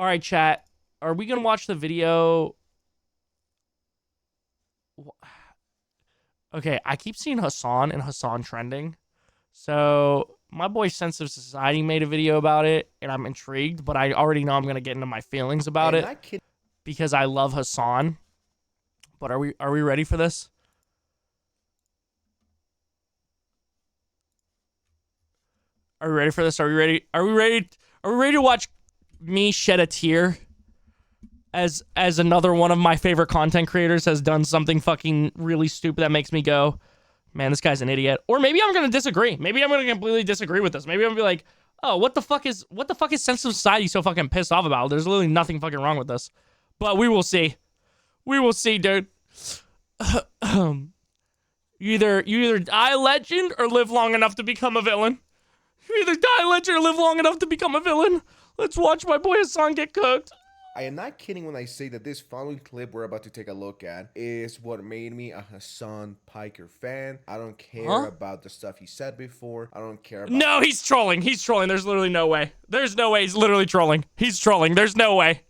All right, chat. Are we gonna watch the video? Okay, I keep seeing Hassan and Hassan trending. So my boy Sensitive Society made a video about it, and I'm intrigued, but I already know I'm gonna get into my feelings about it because I love Hassan. But are we ready for this? Are we ready for this? Are we ready? Are we ready? Are we ready to watch me shed a tear as another one of my favorite content creators has done something fucking really stupid that makes me go, man, this guy's an idiot. Or maybe I'm gonna disagree. Maybe I'm gonna completely disagree with this. Maybe I'm gonna be like, oh, what the fuck is Sensitive Society so fucking pissed off about? There's literally nothing fucking wrong with this. But we will see. We will see, dude. You either die a legend or live long enough to become a villain. You either die a legend or live long enough to become a villain. Let's watch my boy Hassan get cooked. I am not kidding when I say that this following clip we're about to take a look at is what made me a Hassan Piker fan. I don't care about the stuff he said before. I don't care about— No, he's trolling. He's trolling. There's literally no way. There's no way he's literally trolling. He's trolling. There's no way.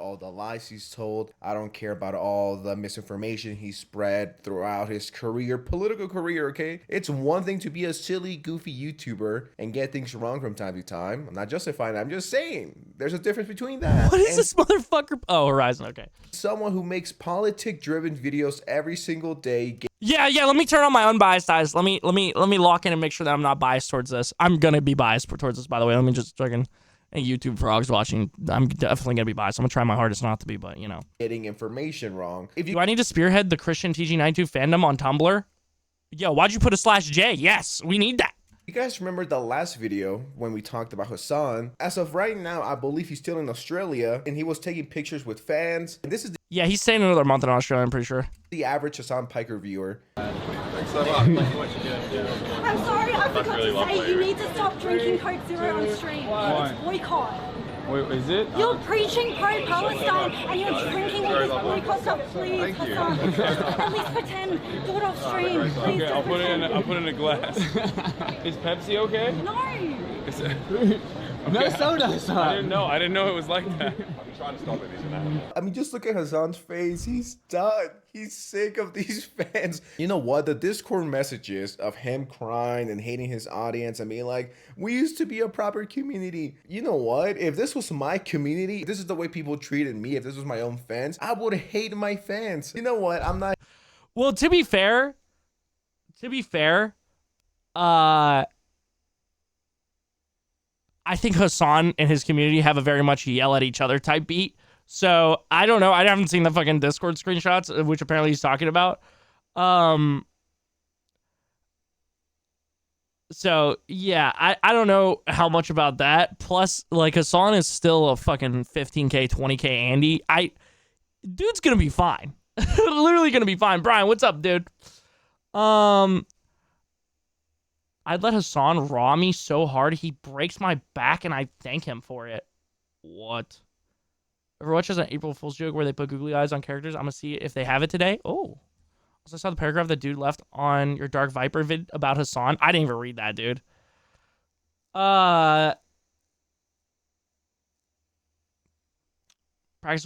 all the lies he's told. I don't care about all the misinformation he spread throughout his career, political career, okay? It's one thing to be a silly, goofy YouTuber and get things wrong from time to time. I'm not justifying that. I'm just saying there's a difference between that. What is this motherfucker? Oh, Horizon, okay. Someone who makes politic-driven videos every single day. Yeah, let me turn on my unbiased eyes. Let me lock in and make sure that I'm not biased towards this. I'm gonna be biased towards this, by the way. Let me just fucking— and YouTube frogs watching, I'm definitely gonna be biased. I'm gonna try my hardest not to be, but you know. Getting information wrong. Do I need to spearhead the Christian TG92 fandom on Tumblr? Yo, why'd you put a /J? Yes, we need that. You guys remember the last video when we talked about Hassan? As of right now, I believe he's still in Australia and he was taking pictures with fans. And this is yeah, he's staying another month in Australia, I'm pretty sure. The average Hassan Piker viewer. Thanks so much. I'm sorry, I forgot to say you need to stop drinking Coke Zero on stream. Why? It's boycott. Wait, is it? You're preaching pro-Palestine and you're drinking all this boycott stuff. Please, Thank you. Hassan. At least pretend. Do it off stream. Please. Okay, I'll put it in a glass. Is Pepsi okay? No. No soda, Hassan. I didn't know it was like that. I'm trying to stop it, isn't it? I mean, just look at Hassan's face. He's done. He's sick of these fans. You know what? The Discord messages of him crying and hating his audience and being like, we used to be a proper community. You know what? If this was my community, if this is the way people treated me, if this was my own fans, I would hate my fans. You know what? I'm not. Well, to be fair, I think Hassan and his community have a very much yell at each other type beat. So I don't know. I haven't seen the fucking Discord screenshots, which apparently he's talking about. So yeah, I don't know how much about that. Plus, like, Hassan is still a fucking 15K, 20K Andy. Dude's gonna be fine. Literally gonna be fine. Brian, what's up, dude? I'd let Hassan raw me so hard he breaks my back and I thank him for it. What? Overwatch has an April Fool's joke where they put googly eyes on characters. I'm gonna see if they have it today. Oh. Also, I saw the paragraph that dude left on your Dark Viper vid about Hassan. I didn't even read that, dude. Practice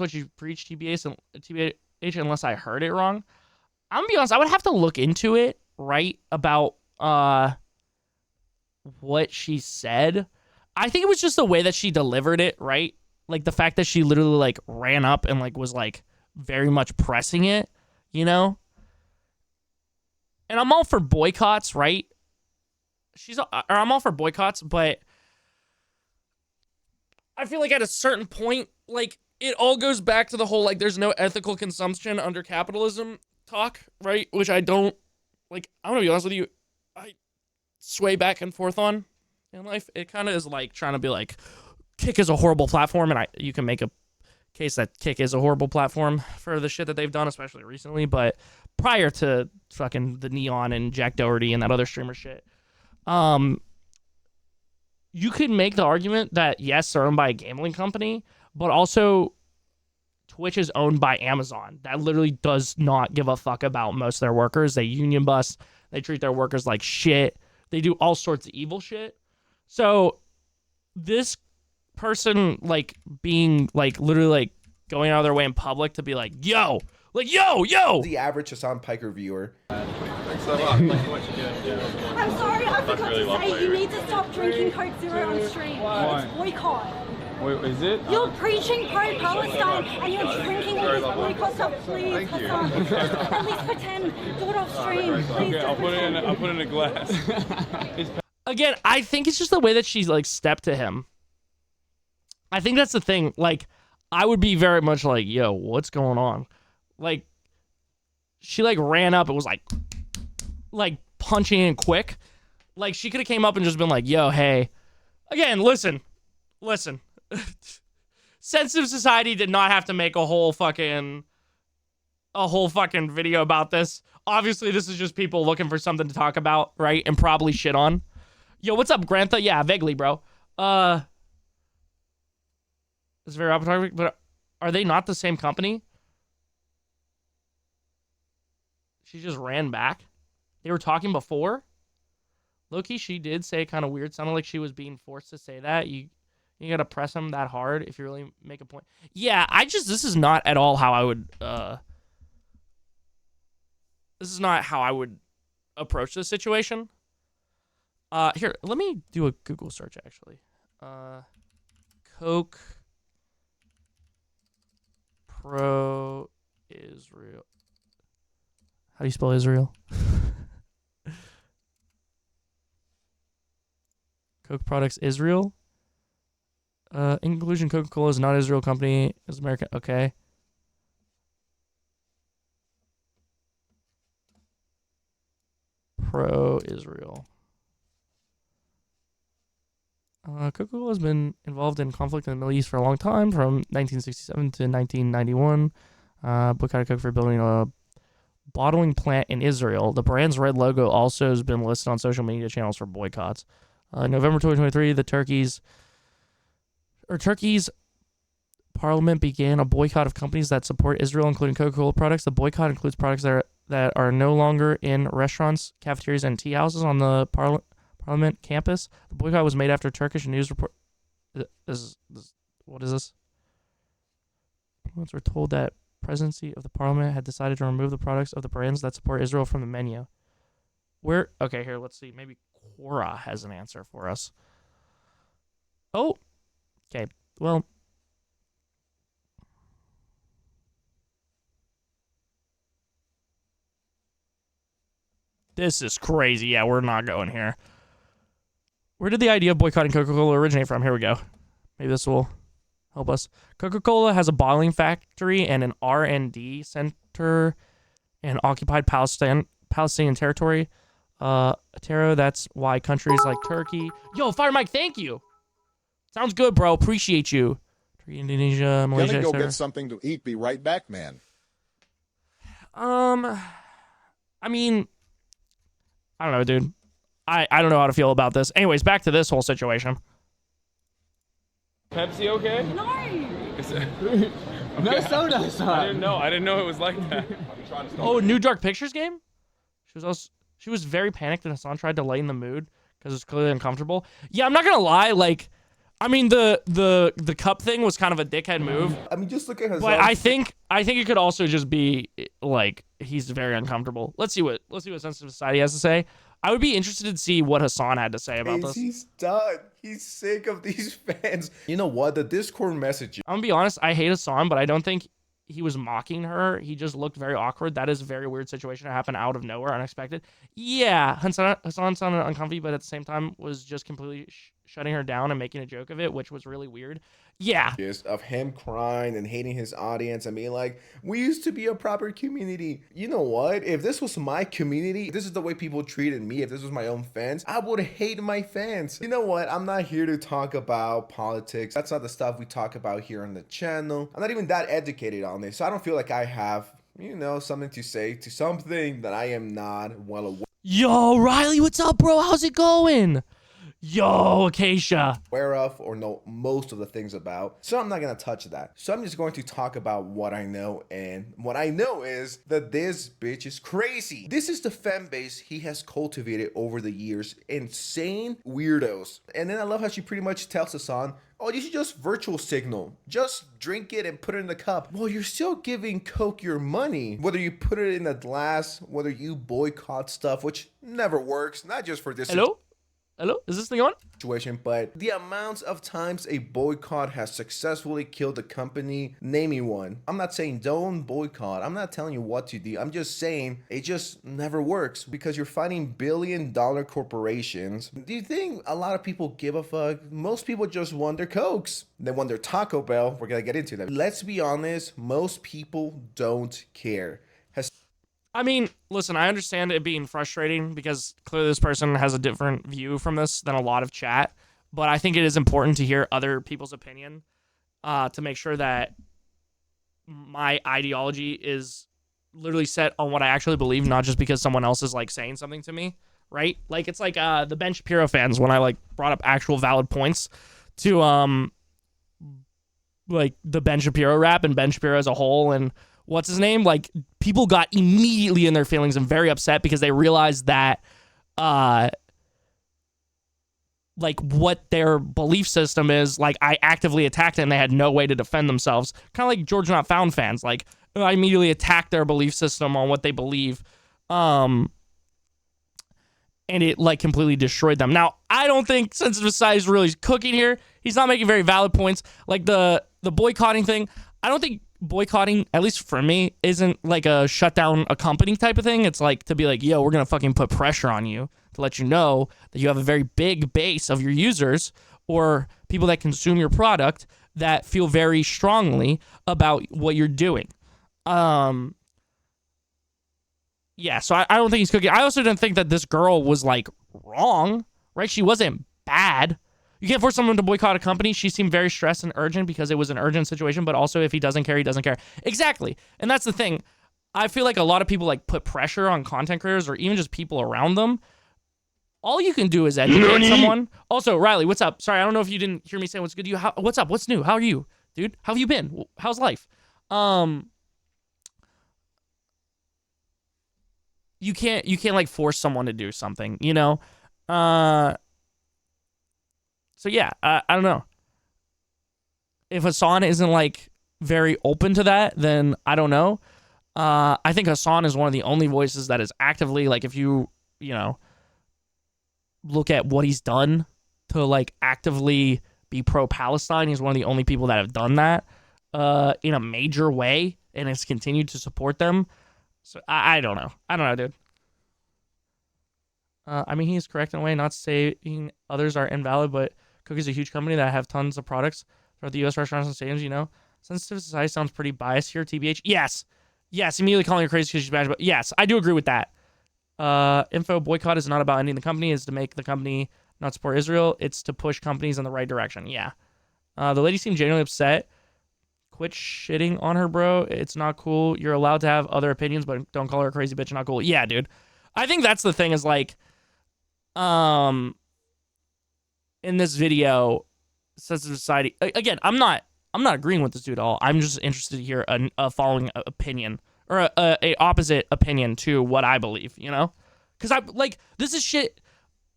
what you preach, TBH, unless I heard it wrong. I'm gonna be honest, I would have to look into it, right? About, what she said. I think it was just the way that she delivered it, right? Like the fact that she literally like ran up and like was like very much pressing it, you know? And I'm all for boycotts, right? I'm all for boycotts, but I feel like at a certain point, like, it all goes back to the whole like there's no ethical consumption under capitalism talk, right? Which I don't like. I'm gonna be honest with you, I sway back and forth on in life. It kind of is like trying to be like, Kick is a horrible platform, and you can make a case that Kick is a horrible platform for the shit that they've done, especially recently. But prior to fucking the Neon and Jack Doherty and that other streamer shit, you could make the argument that yes, they're owned by a gambling company, but also Twitch is owned by Amazon. That literally does not give a fuck about most of their workers. They union bust. They treat their workers like shit. They do all sorts of evil shit. So this person like being like literally like going out of their way in public to be like, yo, The average Hassan Piker viewer. I'm sorry, I forgot to say you need to stop drinking Coke Zero on stream. Why? It's boycott. Wait, is it? You're preaching pro-Palestine and you're drinking all this boycott stuff. Please, Hassan. At least pretend. Do it off stream. Please. Okay, I'll put it in a glass. again, I think it's just the way that she's like stepped to him. I think that's the thing. Like, I would be very much like, yo, what's going on? Like, she like ran up and was like punching in quick. Like, she could have came up and just been like, yo, hey. Again, listen. Sensitive Society did not have to make a whole fucking video about this. Obviously, this is just people looking for something to talk about, right? And probably shit on. Yo, what's up, Grantha? Yeah, vaguely, bro. It's very opportunistic, but are they not the same company? She just ran back. They were talking before. Low-key, she did say kind of weird. Sounded like she was being forced to say that. You gotta press him that hard if you really make a point. Yeah, this is not at all how I would, this is not how I would approach this situation. Here, let me do a Google search, actually. Coke Pro Israel. How do you spell Israel? Coke Products Israel. In conclusion, Coca-Cola is not an Israel company. It's American. Okay. Pro-Israel. Coca-Cola has been involved in conflict in the Middle East for a long time, from 1967 to 1991. Boycotted Coke for building a bottling plant in Israel. The brand's red logo also has been listed on social media channels for boycotts. November 2023, Turkey's parliament began a boycott of companies that support Israel, including Coca-Cola products. The boycott includes products that are no longer in restaurants, cafeterias, and tea houses on the parliament campus. The boycott was made after Turkish news report. What is this? Parliaments were told that presidency of the parliament had decided to remove the products of the brands that support Israel from the menu. Okay, here, let's see. Maybe Quora has an answer for us. Oh, okay. Well, this is crazy. Yeah, we're not going here. Where did the idea of boycotting Coca-Cola originate from? Here we go. Maybe this will help us. Coca-Cola has a bottling factory and an R&D center in occupied Palestinian territory. That's why countries like Turkey... Yo, Fire Mike, thank you. Sounds good, bro. Appreciate you. Turkey, Indonesia, Malaysia, Gonna go get something to eat. Be right back, man. I mean, I don't know, dude. I don't know how to feel about this. Anyways, back to this whole situation. Pepsi okay? No. No soda, son. I didn't know it was like that. Oh, new Dark Pictures game? She was very panicked and Hassan tried to lighten the mood because it's clearly uncomfortable. Yeah, I'm not gonna lie, like, I mean the cup thing was kind of a dickhead move. I mean, just look at Hassan. But I think it could also just be like he's very uncomfortable. Let's see what Sensitive Society has to say. I would be interested to see what Hassan had to say about this. He's done. He's sick of these fans. You know what? The Discord message. I'm gonna be honest, I hate Hassan, but I don't think he was mocking her. He just looked very awkward. That is a very weird situation to happen out of nowhere, unexpected. Yeah, Hassan sounded uncomfy, but at the same time was just completely shutting her down and making a joke of it, which was really weird. Yeah. Of him crying and hating his audience and being like, we used to be a proper community. You know what? If this was my community, if this is the way people treated me, if this was my own fans, I would hate my fans. You know what? I'm not here to talk about politics. That's not the stuff we talk about here on the channel. I'm not even that educated on this, so I don't feel like I have, something to say to something that I am not well aware. Yo, Riley, what's up, bro? How's it going? Yo, Acacia. aware of or know most of the things about. So I'm not going to touch that. So I'm just going to talk about what I know. And what I know is that this bitch is crazy. This is the fan base he has cultivated over the years. Insane weirdos. And then I love how she pretty much tells Hassan, oh, you should just virtual signal. Just drink it and put it in the cup. Well, you're still giving Coke your money. Whether you put it in a glass, whether you boycott stuff, which never works, not just for this Hello? Is this thing on? situation, but the amounts of times a boycott has successfully killed a company, name me one. I'm not saying don't boycott. I'm not telling you what to do. I'm just saying it just never works because you're fighting billion-dollar corporations. Do you think a lot of people give a fuck? Most people just want their Cokes. They want their Taco Bell. We're gonna get into that. Let's be honest, most people don't care. I mean, listen, I understand it being frustrating because clearly this person has a different view from this than a lot of chat, but I think it is important to hear other people's opinion to make sure that my ideology is literally set on what I actually believe, not just because someone else is like saying something to me, right? Like it's like the Ben Shapiro fans when I like brought up actual valid points to like the Ben Shapiro rap and Ben Shapiro as a whole and what's his name? Like people got immediately in their feelings and very upset because they realized that like what their belief system is, like I actively attacked it and they had no way to defend themselves. Kind of like George Not Found fans. Like I immediately attacked their belief system on what they believe. And it like completely destroyed them. Now, I don't think Sensitive Society is really cooking here. He's not making very valid points. Like the boycotting thing, I don't think boycotting, at least for me, isn't like a shut down a company type of thing. It's like to be like, yo, we're going to fucking put pressure on you to let you know that you have a very big base of your users or people that consume your product that feel very strongly about what you're doing. Yeah, so I don't think he's cooking. I also didn't think that this girl was like wrong, right? She wasn't bad. You can't force someone to boycott a company. She seemed very stressed and urgent because it was an urgent situation, but also if he doesn't care, he doesn't care. Exactly. And that's the thing. I feel like a lot of people like put pressure on content creators or even just people around them. All you can do is educate someone. Also, Riley, what's up? Sorry, I don't know if you didn't hear me say what's good to you. What's up? What's new? How are you, dude? How have you been? How's life? You can't like force someone to do something, you know? So yeah, I don't know. If Hassan isn't like very open to that, then I don't know. I think Hassan is one of the only voices that is actively like, if you know, look at what he's done to like actively be pro-Palestine, he's one of the only people that have done that in a major way and has continued to support them. So I don't know. I don't know, dude. I mean, he's correct in a way, not saying others are invalid, but Coke is a huge company that have tons of products throughout the U.S. restaurants and stadiums, you know. Sensitive Society sounds pretty biased here, TBH. Yes, immediately calling her crazy because she's bad, but yes, I do agree with that. Info boycott is not about ending the company, it's to make the company not support Israel. It's to push companies in the right direction. Yeah. The lady seemed genuinely upset. Quit shitting on her, bro. It's not cool. You're allowed to have other opinions, but don't call her a crazy bitch. Not cool. Yeah, dude. I think that's the thing is like, in this video, Sensitive Society, again, I'm not agreeing with this dude at all. I'm just interested to hear a following opinion or a opposite opinion to what I believe, you know? Because I like, this is shit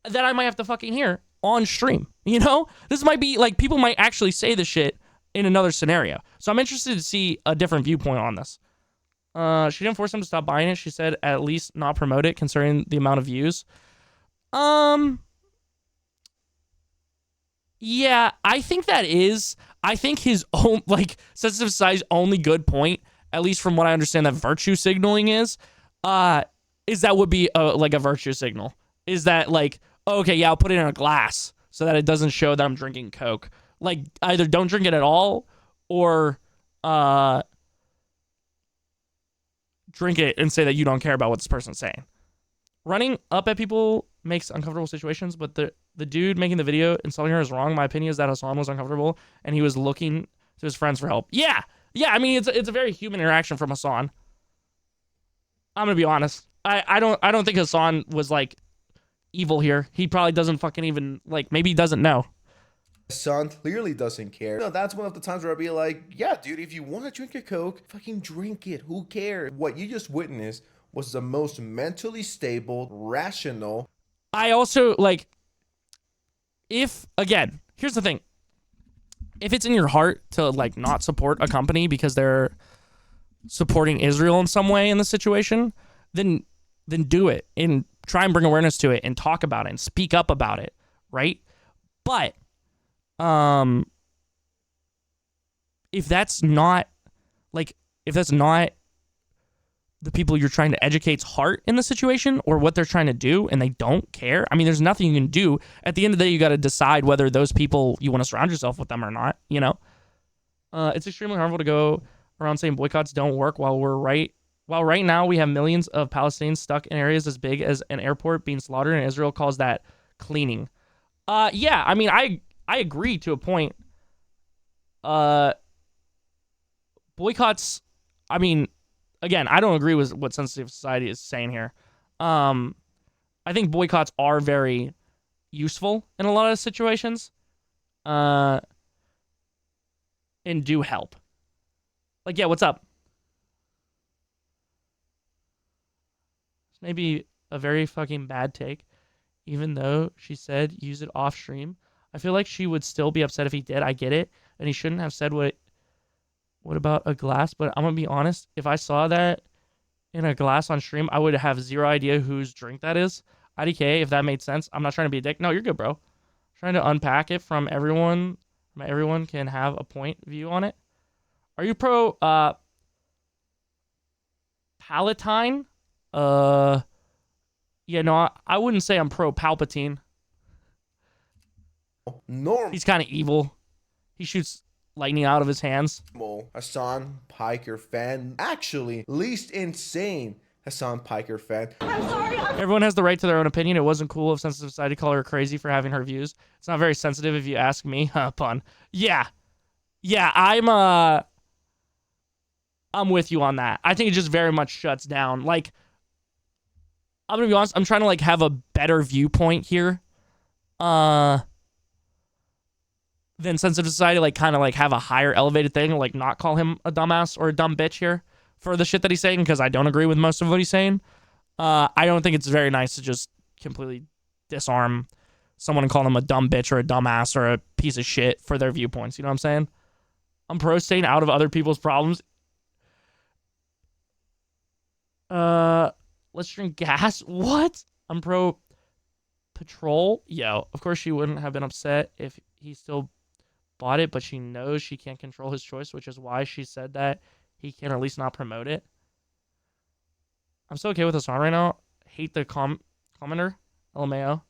that I might have to fucking hear on stream, you know? This might be like, people might actually say this shit in another scenario. So I'm interested to see a different viewpoint on this. She didn't force him to stop buying it. She said at least not promote it considering the amount of views. Yeah, I think his own, like, Sensitive Society's only good point, at least from what I understand that virtue signaling is that would be like a virtue signal. Is that like, okay, yeah, I'll put it in a glass so that it doesn't show that I'm drinking Coke. Like, either don't drink it at all or drink it and say that you don't care about what this person's saying. Running up at people makes uncomfortable situations, but the dude making the video insulting her is wrong. My opinion is that Hassan was uncomfortable and he was looking to his friends for help. Yeah, I mean, it's a very human interaction from Hassan. I'm gonna be honest. I don't think Hassan was like evil here. He probably doesn't fucking even, like, maybe he doesn't know. Son clearly doesn't care. That's one of the times where I'd be like, yeah, dude, if you want to drink a Coke, fucking drink it. Who cares? What you just witnessed was the most mentally stable, rational. I also, like, if, again, here's the thing. If it's in your heart to, like, not support a company because they're supporting Israel in some way in the situation, then do it and try and bring awareness to it and talk about it and speak up about it, right? But if that's not the people you're trying to educate's heart in the situation or what they're trying to do and they don't care, I mean, there's nothing you can do. At the end of the day, you got to decide whether those people, you want to surround yourself with them or not, you know? It's extremely harmful to go around saying boycotts don't work while right now we have millions of Palestinians stuck in areas as big as an airport being slaughtered, and Israel calls that cleaning. Yeah, I mean, I agree to a point. Boycotts, I mean, again, I don't agree with what Sensitive Society is saying here. I think boycotts are very useful in a lot of situations, and do help. Like, yeah, what's up? It's maybe a very fucking bad take, even though she said use it off stream. I feel like she would still be upset if he did. I get it, and he shouldn't have said what about a glass? But I'm gonna be honest, if I saw that in a glass on stream, I would have zero idea whose drink that is. IDK, if that made sense. I'm not trying to be a dick. No, you're good, bro. I'm trying to unpack it from everyone. Everyone can have a point view on it. Are you pro Palatine? Yeah, no, I wouldn't say I'm pro Palpatine. Normal. He's kind of evil. He shoots lightning out of his hands. Hassan Piker fan. Actually, least insane Hassan Piker fan. I'm sorry. Everyone has the right to their own opinion. It wasn't cool of Sensitive Society to call her crazy for having her views. It's not very sensitive if you ask me. Pun. Yeah, I'm with you on that. I think it just very much shuts down. Like, I'm gonna be honest, I'm trying to, like, have a better viewpoint here. Than Sensitive Society, like, kind of, like, have a higher elevated thing, like, not call him a dumbass or a dumb bitch here for the shit that he's saying, because I don't agree with most of what he's saying. I don't think it's very nice to just completely disarm someone and call them a dumb bitch or a dumbass or a piece of shit for their viewpoints. You know what I'm saying? I'm pro staying out of other people's problems. Let's drink gas. What? I'm pro patrol. Yo, of course she wouldn't have been upset if he still bought it, but she knows she can't control his choice, which is why she said that he can at least not promote it. I'm so okay with Hassan right now. Hate the commenter. LMAO. I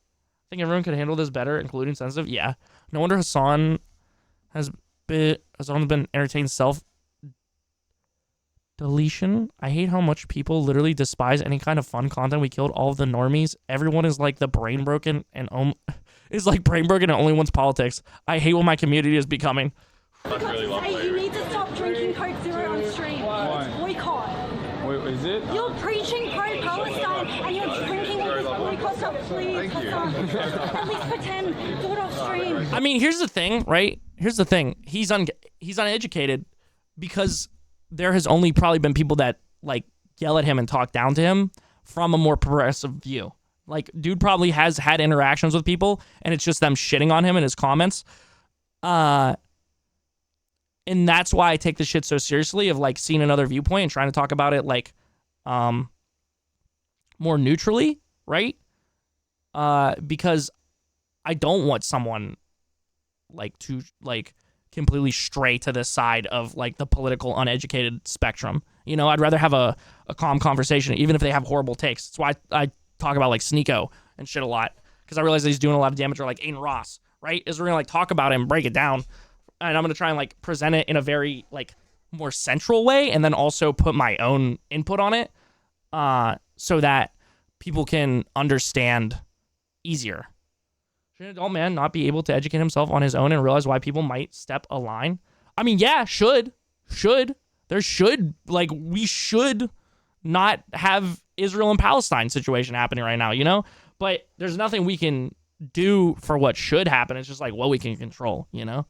think everyone could handle this better, including Sensitive. Yeah. No wonder Hassan has only been entertained self-deletion. I hate how much people literally despise any kind of fun content. We killed all of the normies. Everyone is like brain broken and only wants politics. I hate what my community is becoming. That's really lovely. You need to stop drinking Coke Zero on stream. Why? Boycott. Wait, is it? You're preaching pro-Palestine and you're drinking all this boycott stuff. Please, Hassan. At least pretend. Do it off stream. I mean, here's the thing, right? Here's the thing. He's uneducated because there has only probably been people that, like, yell at him and talk down to him from a more progressive view. Like, dude probably has had interactions with people, and it's just them shitting on him in his comments. And that's why I take this shit so seriously, of, like, seeing another viewpoint and trying to talk about it, like, more neutrally, right? Because I don't want someone, like, to, like, completely stray to this side of, like, the political uneducated spectrum. You know, I'd rather have a calm conversation, even if they have horrible takes. That's why I talk about, like, Sneeko and shit a lot, because I realize that he's doing a lot of damage, or, like, Aiden Ross, right? Is we're gonna, like, talk about it and break it down, and I'm gonna try and, like, present it in a very, like, more central way, and then also put my own input on it, so that people can understand easier. Should an adult man not be able to educate himself on his own and realize why people might step a line? I mean, yeah, should. There should, like, we should not have Israel and Palestine situation happening right now, you know? But there's nothing we can do for what should happen. It's just like what we can control, you know?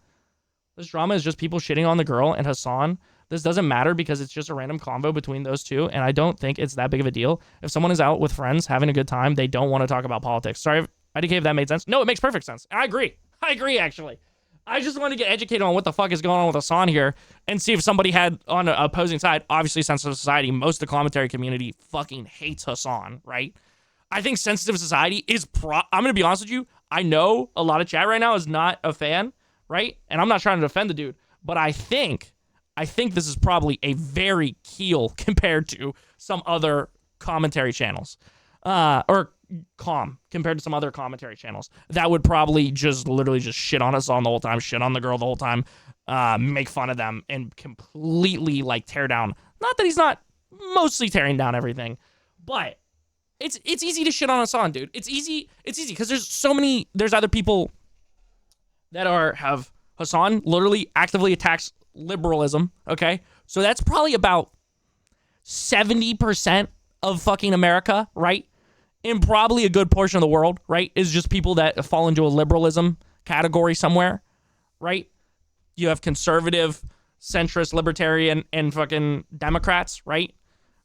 This drama is just people shitting on the girl and Hassan. This doesn't matter because it's just a random combo between those two, and I don't think it's that big of a deal. If someone is out with friends having a good time, they don't want to talk about politics. Sorry, IDK, if that made sense. No, it makes perfect sense. I agree. I agree, actually. I just want to get educated on what the fuck is going on with Hassan here and see if somebody had on an opposing side. Obviously, sensitive society, most of the commentary community fucking hates Hassan, right? I think sensitive society is I'm going to be honest with you. I know a lot of chat right now is not a fan, right? And I'm not trying to defend the dude, but I think this is probably a very keel compared to some other commentary channels. Or calm compared to some other commentary channels that would probably just literally just shit on us on the whole time, shit on the girl the whole time, make fun of them and completely like tear down. Not that he's not mostly tearing down everything, but it's easy to shit on Hassan, dude. It's easy because there's other people that have Hassan literally actively attacks liberalism, okay? So that's probably about 70% of fucking America, right? And probably a good portion of the world, right, is just people that fall into a liberalism category somewhere, right? You have conservative, centrist, libertarian, and fucking Democrats, right,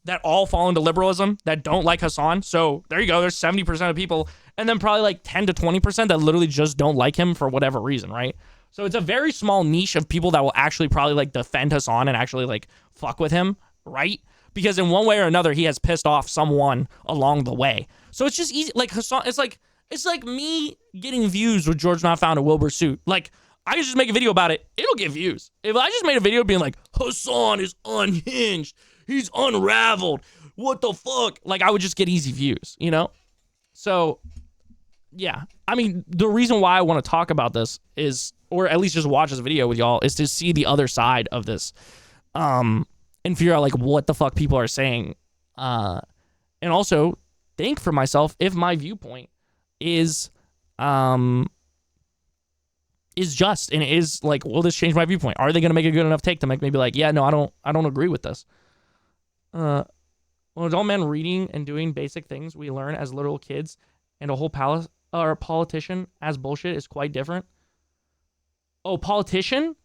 that all fall into liberalism that don't like Hassan. So there you go. There's 70% of people, and then probably like 10 to 20% that literally just don't like him for whatever reason, right? So it's a very small niche of people that will actually probably like defend Hassan and actually like fuck with him, right? Because in one way or another, he has pissed off someone along the way. So it's just easy. Like Hassan, it's like me getting views with George Not Found and Wilbur Suit. Like I could just make a video about it. It'll get views. If I just made a video being like, Hassan is unhinged. He's unraveled. What the fuck? Like I would just get easy views, you know? So yeah. I mean, the reason why I want to talk about this is, or at least just watch this video with y'all, is to see the other side of this. And figure out like what the fuck people are saying, and also think for myself if my viewpoint is just and is like, will this change my viewpoint? Are they gonna make a good enough take to make me be like, yeah, no, I don't agree with this. Well, adult men reading and doing basic things we learn as little kids, and a whole politician as bullshit is quite different. Oh, politician?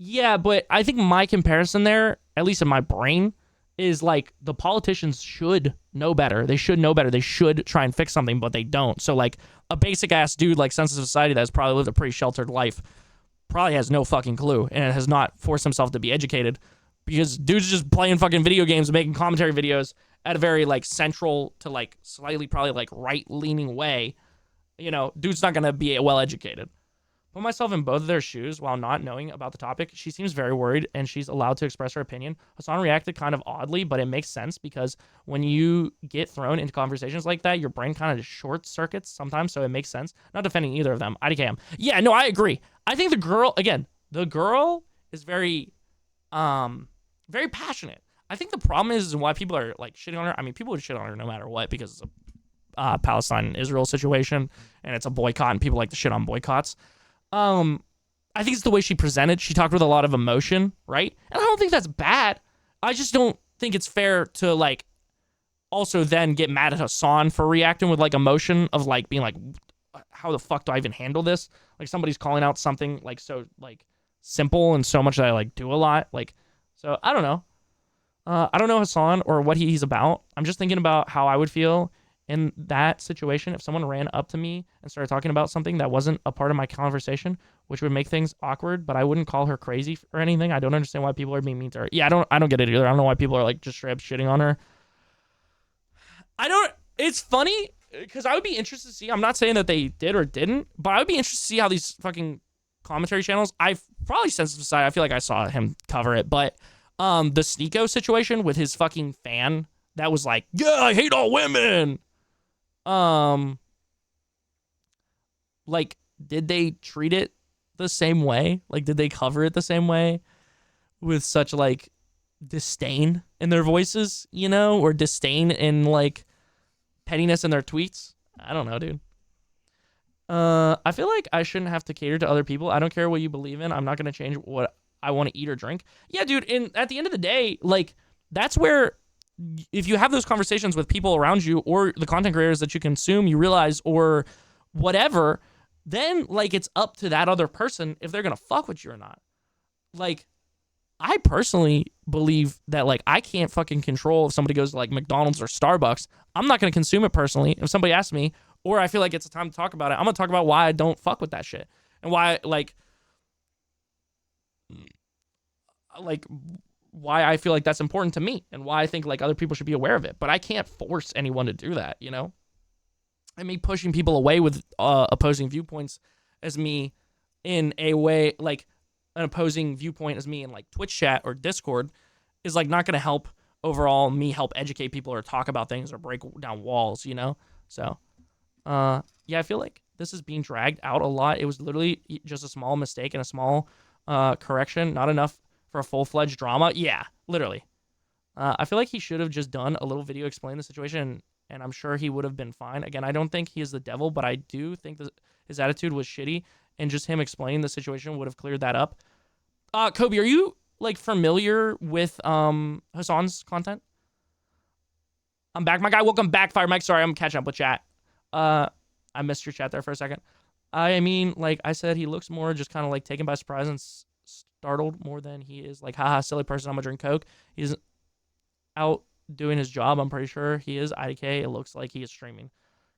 Yeah, but I think my comparison there, at least in my brain, is like the politicians should know better. They should know better. They should try and fix something, but they don't. So like a basic ass dude like Sensitive Society that has probably lived a pretty sheltered life probably has no fucking clue and has not forced himself to be educated because dude's just playing fucking video games and making commentary videos at a very like central to like slightly probably like right-leaning way. You know, dude's not going to be well educated. Put myself in both of their shoes while not knowing about the topic. She seems very worried and she's allowed to express her opinion. Hassan reacted kind of oddly, but it makes sense because when you get thrown into conversations like that, your brain kind of just short circuits sometimes, so it makes sense. Not defending either of them. IDKM. Yeah, no, I agree. I think the girl is very, very passionate. I think the problem is why people are like shitting on her. I mean, people would shit on her no matter what because it's a Palestine and Israel situation and it's a boycott and people like to shit on boycotts. I think it's the way she presented. She talked with a lot of emotion, right? And I don't think that's bad. I just don't think it's fair to like also then get mad at Hassan for reacting with like emotion of like being like, how the fuck do I even handle this? Like somebody's calling out something like so like simple and so much that I like do a lot. Like, so I don't know. I don't know Hassan or what he's about. I'm just thinking about how I would feel in that situation if someone ran up to me and started talking about something that wasn't a part of my conversation, which would make things awkward, but I wouldn't call her crazy or anything. I don't understand why people are being mean to her. Yeah, I don't get it either. I don't know why people are like just straight up shitting on her. It's funny because I would be interested to see, I'm not saying that they did or didn't, but I would be interested to see how these fucking commentary channels, I've probably Sensitive Society, I feel like I saw him cover it, but the Sneeko situation with his fucking fan that was like, yeah, I hate all women. Like, did they treat it the same way? Like, did they cover it the same way with such like disdain in their voices, you know, or disdain in like pettiness in their tweets? I don't know, dude. I feel like I shouldn't have to cater to other people. I don't care what you believe in. I'm not going to change what I want to eat or drink. Yeah, dude. And at the end of the day, like, that's where if you have those conversations with people around you or the content creators that you consume, you realize, or whatever, then like it's up to that other person if they're gonna fuck with you or not. Like, I personally believe that like I can't fucking control if somebody goes to like McDonald's or Starbucks. I'm not gonna consume it personally. If somebody asks me, or I feel like it's a time to talk about it, I'm gonna talk about why I don't fuck with that shit and why why I feel like that's important to me and why I think like other people should be aware of it. But I can't force anyone to do that, you know? And me pushing people away with opposing viewpoints as me in a way, like an opposing viewpoint as me in like Twitch chat or Discord is like not going to help overall me help educate people or talk about things or break down walls, you know? So, yeah, I feel like this is being dragged out a lot. It was literally just a small mistake and a small correction, not enough for a full-fledged drama. Yeah, literally. I feel like he should have just done a little video explaining the situation, and I'm sure he would have been fine. Again, I don't think he is the devil, but I do think that his attitude was shitty, and just him explaining the situation would have cleared that up. Kobe, are you like familiar with Hassan's content? I'm back, my guy. Welcome back, Fire Mike. Sorry, I'm catching up with chat. I missed your chat there for a second. I mean, like I said, he looks more just kind of like taken by surprise and startled more than he is like, haha, silly person, I'm gonna drink Coke. He's out doing his job. I'm pretty sure he is. IDK, it looks like he is streaming.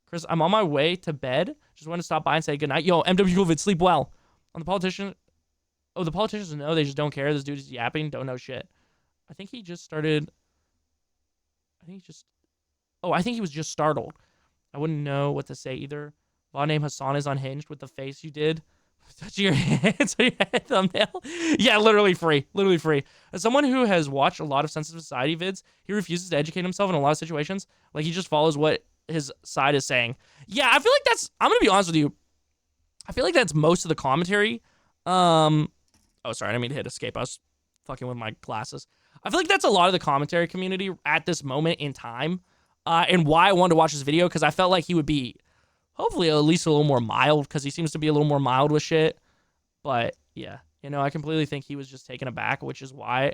Chris, I'm on my way to bed. Just want to stop by and say goodnight. Yo, MW COVID, sleep well. On the politician. Oh, the politicians know, they just don't care. This dude is yapping, don't know shit. I think he just started. I think he was just startled. I wouldn't know what to say either. Law name Hassan is unhinged with the face you did. Touch your hands on your head thumbnail. Yeah, literally free. Literally free. As someone who has watched a lot of sensitive society vids, he refuses to educate himself in a lot of situations. Like, he just follows what his side is saying. Yeah, I feel like that's... I'm going to be honest with you. I feel like that's most of the commentary. Oh, sorry. I didn't mean to hit escape. I was fucking with my glasses. I feel like that's a lot of the commentary community at this moment in time. And why I wanted to watch this video, because I felt like he would be... hopefully at least a little more mild, because he seems to be a little more mild with shit. But, yeah. You know, I completely think he was just taken aback, which is why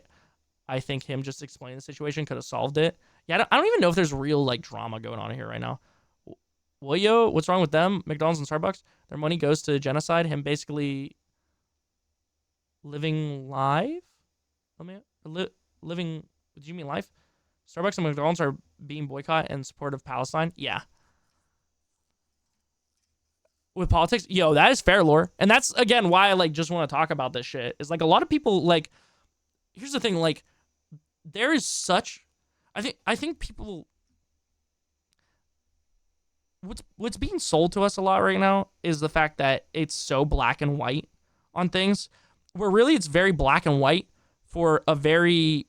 I think him just explaining the situation could have solved it. Yeah, I don't even know if there's real, like, drama going on here right now. Well, yo, what's wrong with them? McDonald's and Starbucks? Their money goes to genocide. Him basically living live? Living... Do you mean life? Starbucks and McDonald's are being boycotted in support of Palestine? Yeah. With politics, yo, that is fair, lore. And that's, again, why I, like, just want to talk about this shit. Is, like, a lot of people, like, here's the thing, like, there is such, I think people, what's being sold to us a lot right now is the fact that it's so black and white on things, where really it's very black and white for a very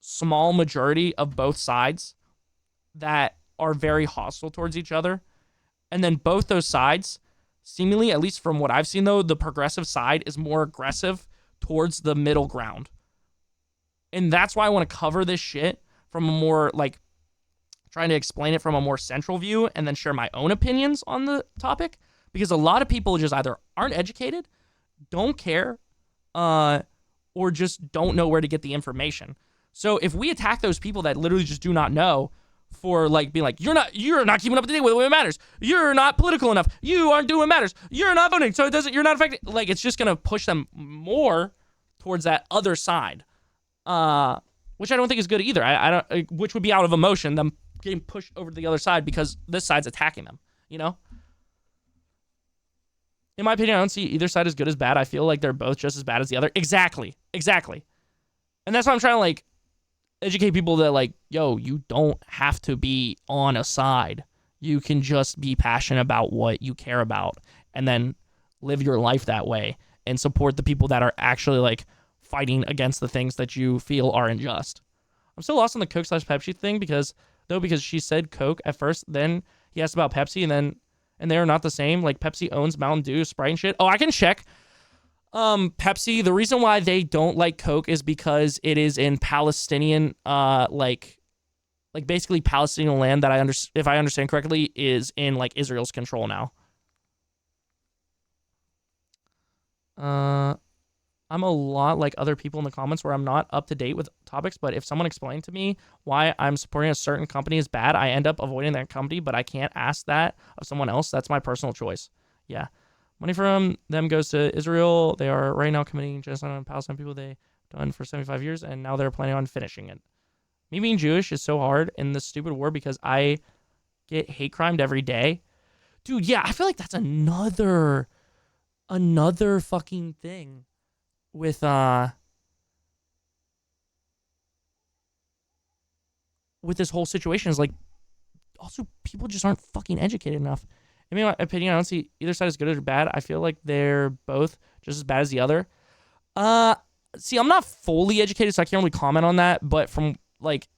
small majority of both sides that are very hostile towards each other. And then both those sides, seemingly, at least from what I've seen, though, the progressive side is more aggressive towards the middle ground. And that's why I want to cover this shit from a more, like, trying to explain it from a more central view and then share my own opinions on the topic. Because a lot of people just either aren't educated, don't care, or just don't know where to get the information. So if we attack those people that literally just do not know, for like being like, you're not keeping up to date with what matters. You're not political enough. You aren't doing what matters. You're not voting, so you're not affected. Like, it's just gonna push them more towards that other side, which I don't think is good either. I don't, which would be out of emotion, them getting pushed over to the other side because this side's attacking them. You know. In my opinion, I don't see either side as good as bad. I feel like they're both just as bad as the other. Exactly. And that's why I'm trying to like educate people that, like, yo, you don't have to be on a side. You can just be passionate about what you care about and then live your life that way and support the people that are actually, like, fighting against the things that you feel are unjust. I'm still lost on the Coke/Pepsi thing because she said Coke at first, then he asked about Pepsi, and they are not the same. Like, Pepsi owns Mountain Dew, Sprite, and shit. Oh, I can check. Pepsi, the reason why they don't like Coke is because it is in Palestinian, like basically Palestinian land that if I understand correctly, is in like Israel's control now. I'm I'm a lot like other people in the comments where I'm not up to date with topics, but if someone explained to me why I'm supporting a certain company is bad, I end up avoiding that company, but I can't ask that of someone else. That's my personal choice. Yeah. Money from them goes to Israel. They are right now committing genocide on Palestine people they've done for 75 years, and now they're planning on finishing it. Me being Jewish is so hard in this stupid war because I get hate crimed every day. Dude, yeah, I feel like that's another fucking thing with this whole situation is like, also people just aren't fucking educated enough. In my opinion, I don't see either side as good or bad. I feel like they're both just as bad as the other. See, I'm not fully educated, so I can't really comment on that, but from like,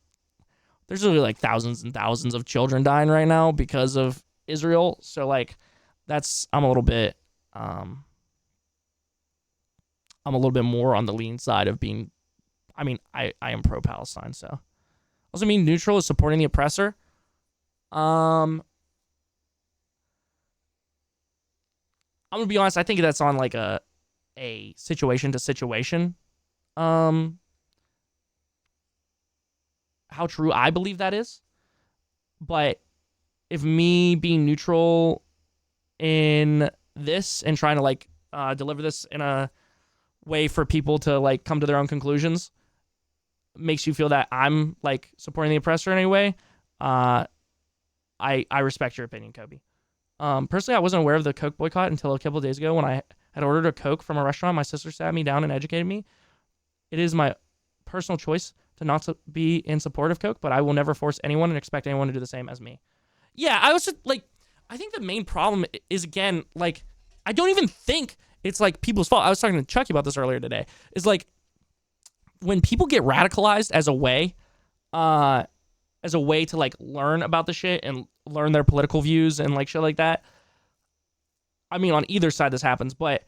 there's really like thousands and thousands of children dying right now because of Israel. So like, I'm a little bit more on the lean side of being, I mean, I am pro-Palestine, so. Also being neutral is supporting the oppressor. I'm gonna be honest, I think that's on like a situation to situation. How true I believe that is. But if me being neutral in this and trying to like deliver this in a way for people to like come to their own conclusions makes you feel that I'm like supporting the oppressor in any way, I respect your opinion, Kobe. Personally, I wasn't aware of the Coke boycott until a couple of days ago when I had ordered a Coke from a restaurant. My sister sat me down and educated me. It is my personal choice to not be in support of Coke, but I will never force anyone and expect anyone to do the same as me. Yeah, I also like, I think the main problem is, again, like, I don't even think it's like people's fault. I was talking to Chucky about this earlier today. Is like, when people get radicalized as a way to like learn about the shit and learn their political views and like shit like that. I mean, on either side this happens, but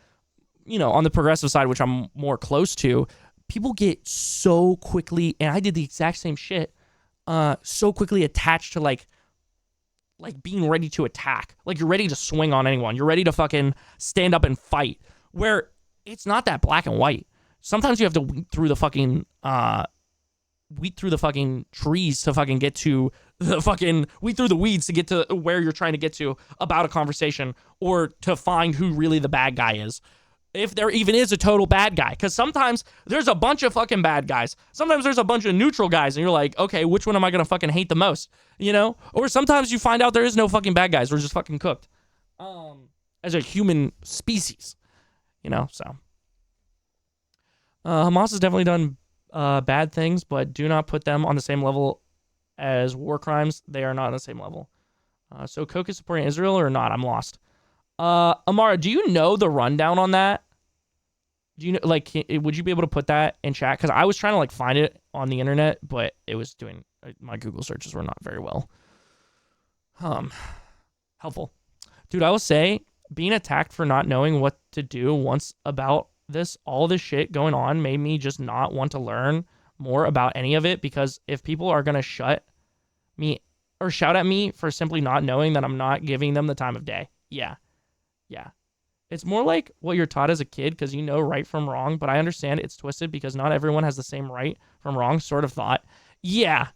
you know, on the progressive side, which I'm more close to, people get so quickly, and I did the exact same shit, so quickly attached to like being ready to attack. Like, you're ready to swing on anyone. You're ready to fucking stand up and fight, where it's not that black and white. Sometimes you have to weed through the fucking trees to fucking get to the fucking, weed through the weeds to get to where you're trying to get to about a conversation, or to find who really the bad guy is. If there even is a total bad guy. Because sometimes there's a bunch of fucking bad guys. Sometimes there's a bunch of neutral guys, and you're like, okay, which one am I going to fucking hate the most? You know? Or sometimes you find out there is no fucking bad guys. We're just fucking cooked. As a human species. You know, so. Hamas has definitely done bad things, but do not put them on the same level as war crimes. They are not on the same level. So Coke is supporting Israel or not? I'm lost. Amara, do you know the rundown on that? Do you know, like, would you be able to put that in chat? Because I was trying to like find it on the internet, but it was doing, my Google searches were not very well helpful. Dude, I will say, being attacked for not knowing what to do once about all this shit going on made me just not want to learn more about any of it, because if people are going to shut me or shout at me for simply not knowing, that I'm not giving them the time of day. Yeah. It's more like what you're taught as a kid, because you know right from wrong, but I understand it's twisted because not everyone has the same right from wrong sort of thought. Yeah.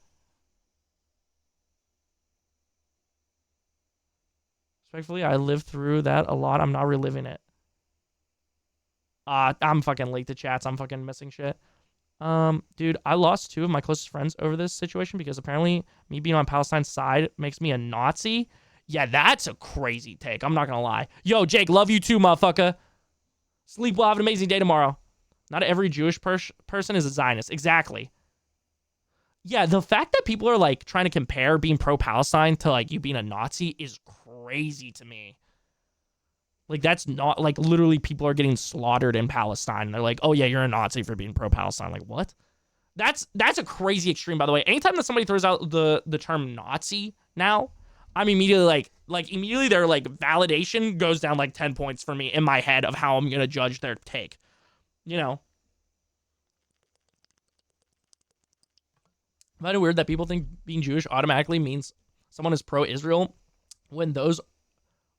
Respectfully, I lived through that a lot. I'm not reliving it. I'm fucking late to chats. I'm fucking missing shit. Dude, I lost 2 of my closest friends over this situation because apparently me being on Palestine's side makes me a Nazi. Yeah, that's a crazy take. I'm not gonna lie. Yo, Jake, love you too, motherfucker. Sleep well. Have an amazing day tomorrow. Not every Jewish person is a Zionist. Exactly. Yeah, the fact that people are like trying to compare being pro-Palestine to like you being a Nazi is crazy to me. Like, that's not, like, literally people are getting slaughtered in Palestine. They're like, oh, yeah, you're a Nazi for being pro-Palestine. Like, what? That's a crazy extreme, by the way. Anytime that somebody throws out the term Nazi now, I'm immediately, immediately their, like, validation goes down, like, 10 points for me in my head of how I'm going to judge their take. You know? I find it weird that people think being Jewish automatically means someone is pro-Israel when those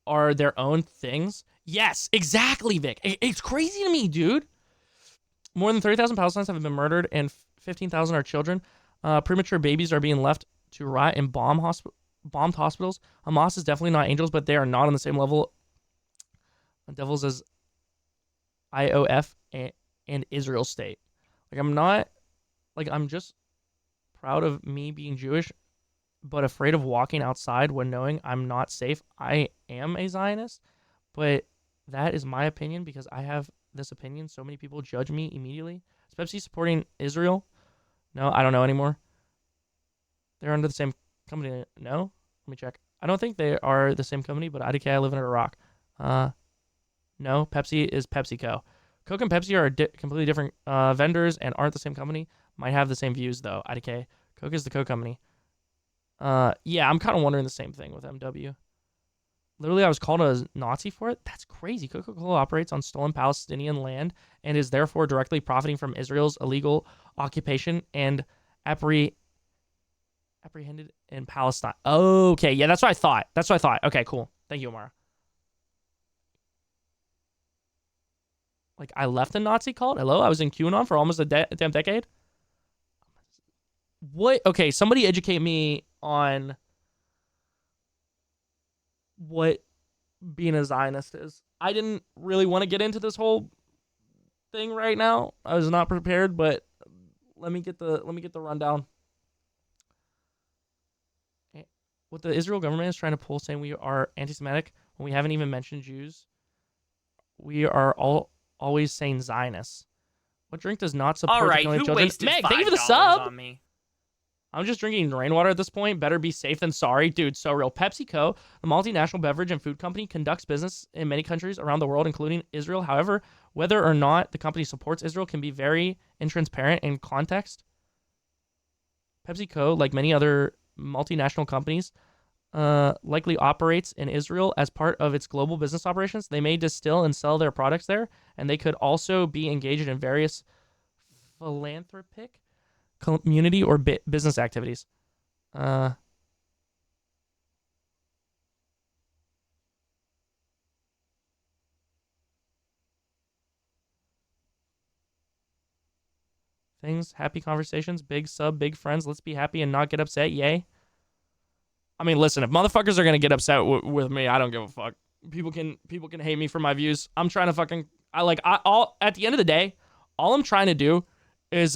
are their own things. Yes, exactly, Vic. It's crazy to me, dude. More than 30,000 Palestinians have been murdered, and 15,000 are children. Premature babies are being left to rot in bombed hospitals. Hamas is definitely not angels, but they are not on the same level of devils as IOF and Israel state. Like, I'm just proud of me being Jewish, but afraid of walking outside when knowing I'm not safe. I am a Zionist, but that is my opinion because I have this opinion. So many people judge me immediately. Is Pepsi supporting Israel? No, I don't know anymore. They're under the same company. No? Let me check. I don't think they are the same company, but IDK, I live in Iraq. No, Pepsi is PepsiCo. Coke and Pepsi are completely different vendors and aren't the same company. Might have the same views, though. IDK. Coke is the Coke company. Yeah, I'm kind of wondering the same thing with MW. Literally, I was called a Nazi for it. That's crazy. Coca-Cola operates on stolen Palestinian land and is therefore directly profiting from Israel's illegal occupation and apprehended in Palestine. Okay, yeah, that's what I thought. Okay, cool. Thank you, Amara. Like, I left a Nazi cult? Hello? I was in QAnon for almost a damn decade? What? Okay, somebody educate me on what being a Zionist is. I didn't really want to get into this whole thing right now. I was not prepared, but let me get the rundown. What the Israel government is trying to pull, saying we are anti-Semitic when we haven't even mentioned Jews. We are always saying Zionists. What drink does not support all right, the killing of who children? wasted Meg, $5 thank you for the sub. on me? I'm just drinking rainwater at this point. Better be safe than sorry. Dude, so real. PepsiCo, the multinational beverage and food company, conducts business in many countries around the world, including Israel. However, whether or not the company supports Israel can be very intransparent in context. PepsiCo, like many other multinational companies, likely operates in Israel as part of its global business operations. They may distill and sell their products there, and they could also be engaged in various philanthropic community or business activities. Things, happy conversations, big sub, big friends. Let's be happy and not get upset. Yay. I mean, listen, if motherfuckers are gonna get upset with me, I don't give a fuck. People can hate me for my views. I'm trying to fucking at the end of the day, all I'm trying to do is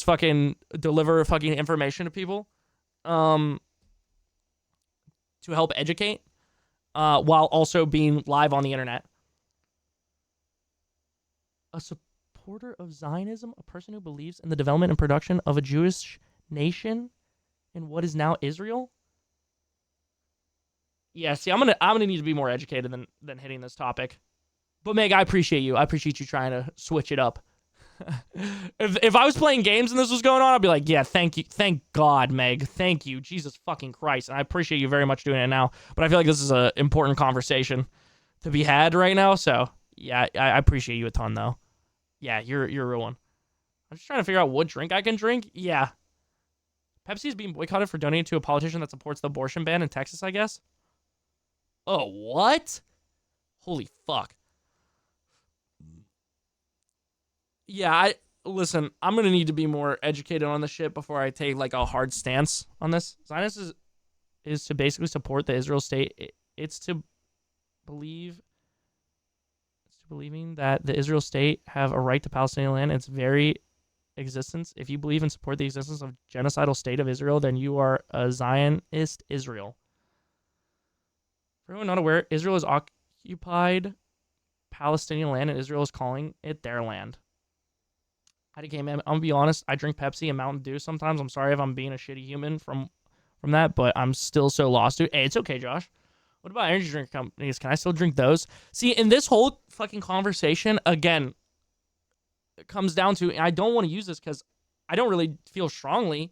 fucking deliver fucking information to people, to help educate, while also being live on the internet. A supporter of Zionism, a person who believes in the development and production of a Jewish nation in what is now Israel. Yeah, see, I'm gonna need to be more educated than hitting this topic. But Meg, I appreciate you. I appreciate you trying to switch it up. If I was playing games and this was going on, I'd be like, yeah, thank God, Meg, thank you, Jesus fucking Christ, and I appreciate you very much doing it now. But I feel like this is an important conversation to be had right now. So yeah, I appreciate you a ton though. Yeah, you're a real one. I'm just trying to figure out what drink I can drink. Yeah, Pepsi is being boycotted for donating to a politician that supports the abortion ban in Texas, I guess. Oh, what? Holy fuck. Yeah, listen, I'm going to need to be more educated on this shit before I take like a hard stance on this. Zionism is to basically support the Israel state. It's to believing that the Israel state have a right to Palestinian land. Its very existence. If you believe and support the existence of genocidal state of Israel, then you are a Zionist Israel. For anyone not aware, Israel has occupied Palestinian land and Israel is calling it their land. IDK, man, I'm gonna be honest, I drink Pepsi and Mountain Dew sometimes. I'm sorry if I'm being a shitty human from that, but I'm still so lost, dude. Hey, it's okay, Josh. What about energy drink companies? Can I still drink those? See, in this whole fucking conversation, again, it comes down to, and I don't want to use this because I don't really feel strongly.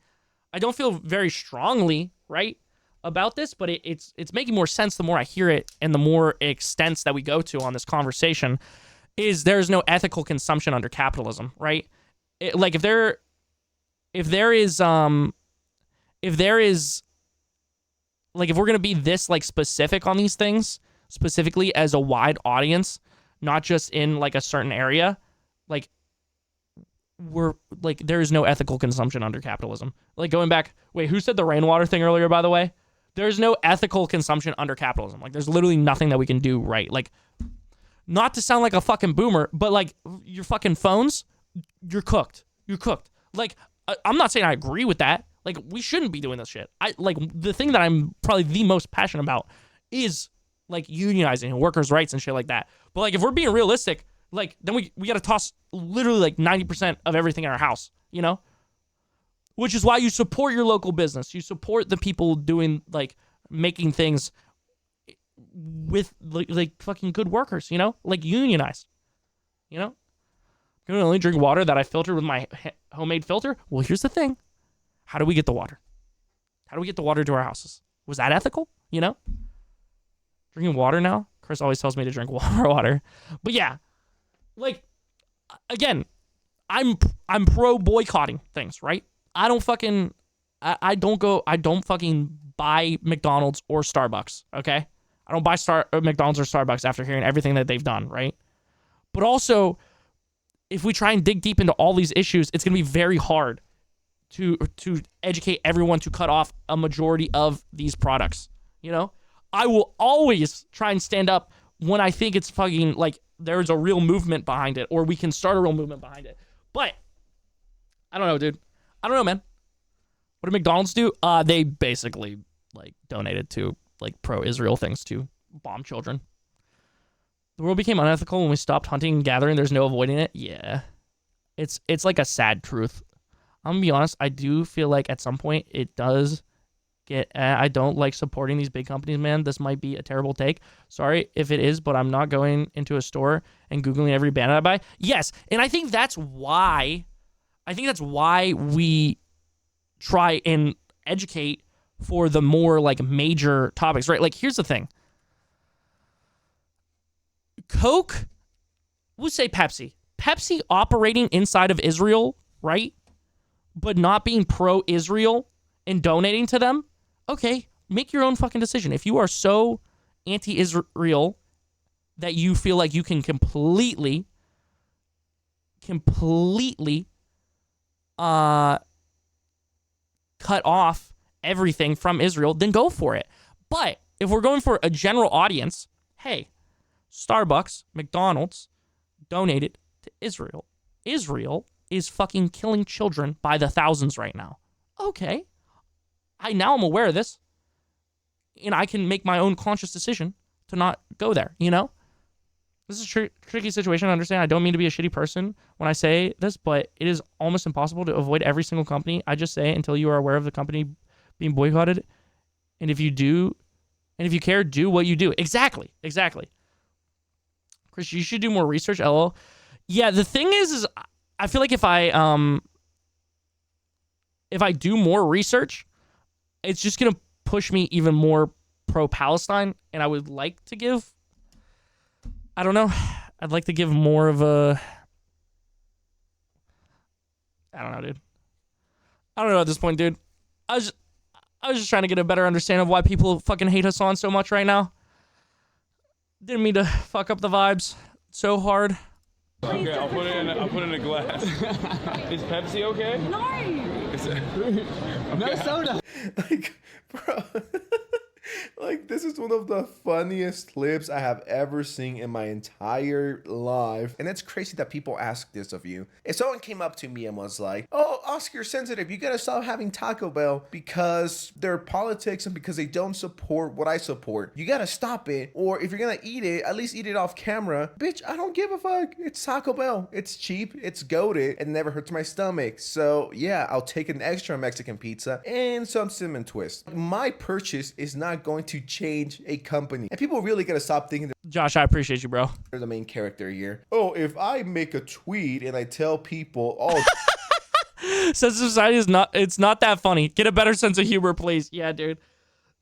I don't feel very strongly, right, about this, but it's making more sense the more I hear it and the more extents that we go to on this conversation. Is there's no ethical consumption under capitalism, right? Like if there is like if we're gonna be this like specific on these things, specifically as a wide audience, not just in like a certain area, like we're like, there is no ethical consumption under capitalism. Like, going back, wait, who said the rainwater thing earlier, by the way? There's no ethical consumption under capitalism. Like, there's literally nothing that we can do right. Like, not to sound like a fucking boomer, but like, your fucking phones, you're cooked. You're cooked. Like, I'm not saying I agree with that. Like, we shouldn't be doing this shit. Like, the thing that I'm probably the most passionate about is like unionizing and workers' rights and shit like that. But like, if we're being realistic, like, then we got to toss literally like 90% of everything in our house, you know? Which is why you support your local business. You support the people doing, like, making things with, like fucking good workers, you know? Like, unionize, you know? I'm going to only drink water that I filtered with my homemade filter. Well, here's the thing. How do we get the water? How do we get the water to our houses? Was that ethical, you know? Drinking water now? Chris always tells me to drink water. But yeah, like, again, I'm pro boycotting things, right? I don't fucking buy McDonald's or Starbucks, okay? I don't buy McDonald's or Starbucks after hearing everything that they've done, right? But also, if we try and dig deep into all these issues, it's going to be very hard to educate everyone to cut off a majority of these products, you know? I will always try and stand up when I think it's fucking, like, there's a real movement behind it, or we can start a real movement behind it. But I don't know, dude. I don't know, man. What did McDonald's do? They basically, like, donated to, like, pro-Israel things to bomb children. The world became unethical when we stopped hunting and gathering. There's no avoiding it. Yeah. It's like a sad truth. I'm gonna be honest. I do feel like at some point it does get... I don't like supporting these big companies, man. This might be a terrible take. Sorry if it is, but I'm not going into a store and Googling every banner I buy. Yes, and I think that's why... we try and educate for the more, like, major topics, right? Like, here's the thing. Coke, we'll say Pepsi. Pepsi operating inside of Israel, right? But not being pro-Israel and donating to them. Okay, make your own fucking decision. If you are so anti-Israel that you feel like you can completely cut off everything from Israel, then go for it. But if we're going for a general audience, hey, Starbucks, McDonald's donated to Israel. Israel is fucking killing children by the thousands right now. Okay. I'm aware of this, and I can make my own conscious decision to not go there, you know? This is a tricky situation, I understand. I don't mean to be a shitty person when I say this, but it is almost impossible to avoid every single company. I just say until you are aware of the company being boycotted, and if you care, do what you do. Exactly. Chris, you should do more research, LOL. Yeah, the thing is I feel like if I do more research, it's just gonna push me even more pro-Palestine, and I would like to give, I don't know, I'd like to give more of a, I don't know, dude. I don't know at this point, dude. I was just trying to get a better understanding of why people fucking hate Hassan so much right now. Didn't mean to fuck up the vibes so hard. Okay, I'll put it in a glass. Is Pepsi okay? No. Is it... Okay. No soda. Like, bro, like, this is one of the funniest clips I have ever seen in my entire life. And it's crazy that people ask this of you. If someone came up to me and was like, oh, Oscar, you're sensitive, you gotta stop having Taco Bell because their politics and because they don't support what I support. You gotta stop it. Or if you're gonna eat it, at least eat it off camera. Bitch, I don't give a fuck. It's Taco Bell. It's cheap. It's goated. It never hurts my stomach. So yeah, I'll take an extra Mexican pizza and some cinnamon twist. My purchase is not going to change a company. And people really gotta stop thinking that Josh, I appreciate you, bro. they're the main character here. Oh, if I make a tweet and I tell people, oh, Sense of society is it's not that funny. Get a better sense of humor, please. Yeah, dude.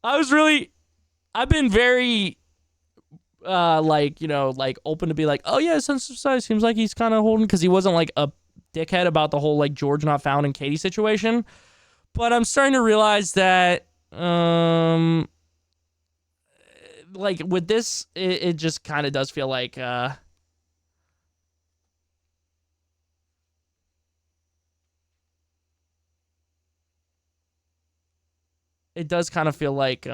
I've been very, like, you know, like, open to be like, oh yeah, sense of society seems like he's kind of holding, because he wasn't like a dickhead about the whole, like, George not found and Katie situation. But I'm starting to realize that, like, with this, it just kind of does feel like, it does kind of feel like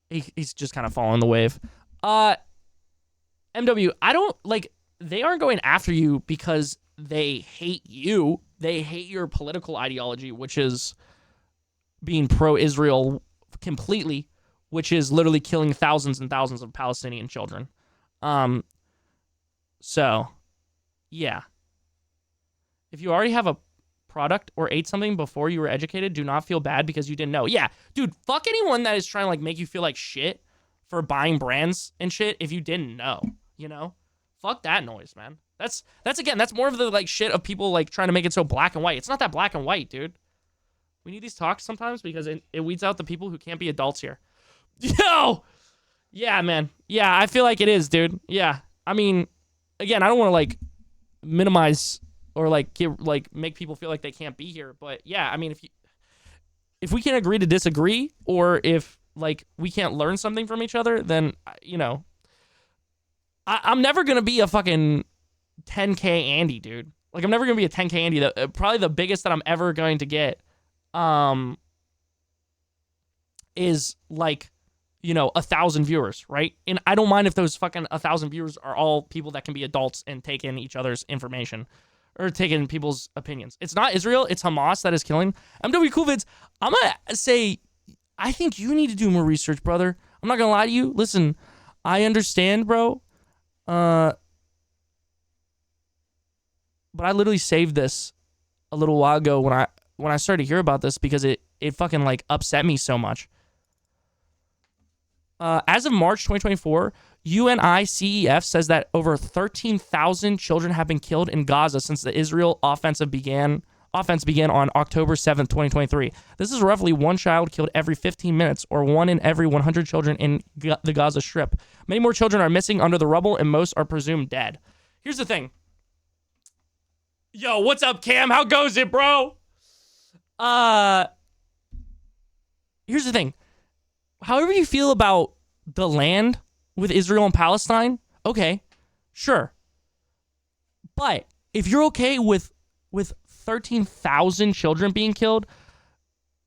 he's just kind of following the wave. MW, I don't like, they aren't going after you because they hate you. They hate your political ideology, which is being pro-Israel completely, which is literally killing thousands and thousands of Palestinian children. So, yeah. If you already have a product or ate something before you were educated, do not feel bad because you didn't know. Yeah, dude, fuck anyone that is trying to like make you feel like shit for buying brands and shit if you didn't know, you know? Fuck that noise, man. That's again, that's more of the like shit of people like trying to make it so black and white. It's not that black and white, dude. We need these talks sometimes because it weeds out the people who can't be adults here. Yo! Yeah, man. Yeah, I feel like it is, dude. Yeah. I mean, again, I don't want to like minimize or like make people feel like they can't be here, but yeah, I mean, if we can agree to disagree, or if like we can't learn something from each other, then you know, I'm never gonna be a fucking 10K Andy, dude. Like, I'm never gonna be a 10K Andy. Probably the biggest that I'm ever going to get is like, you know, 1,000 viewers, right? And I don't mind if those fucking 1,000 viewers are all people that can be adults and take in each other's information or take in people's opinions. It's not Israel, it's Hamas that is killing. MW Coolvids, I'm gonna say, I think you need to do more research, brother. I'm not gonna lie to you. Listen, I understand, bro. But I literally saved this a little while ago when I started to hear about this because it fucking like upset me so much. As of March 2024, UNICEF says that over 13,000 children have been killed in Gaza since the Israel offense began on October 7th, 2023. This is roughly one child killed every 15 minutes, or 1 in every 100 children in the Gaza Strip. Many more children are missing under the rubble, and most are presumed dead. Here's the thing. Yo, what's up, Cam? How goes it, bro? Here's the thing. However you feel about the land with Israel and Palestine, okay, sure. But if you're okay with 13,000 children being killed,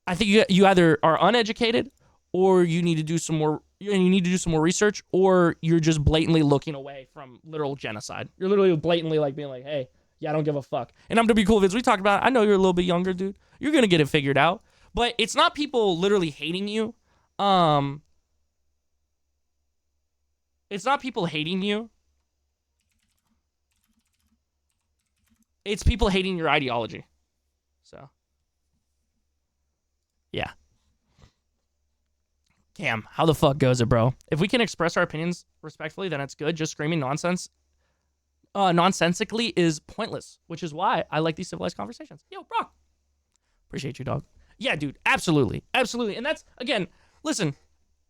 I think you either are uneducated, or you need to do some more. You need to do some more research, or you're just blatantly looking away from literal genocide. You're literally blatantly like being like, "Hey, yeah, I don't give a fuck." And I'm W Cool Vids. We talked about it. I know you're a little bit younger, dude. You're gonna get it figured out. But it's not people literally hating you. It's not people hating you. It's people hating your ideology. So, yeah. Cam, how the fuck goes it, bro? If we can express our opinions respectfully, then it's good. Just screaming nonsensically is pointless, which is why I like these civilized conversations. Yo, bro. Appreciate you, dog. Yeah, dude. Absolutely. Absolutely. And that's, again, listen,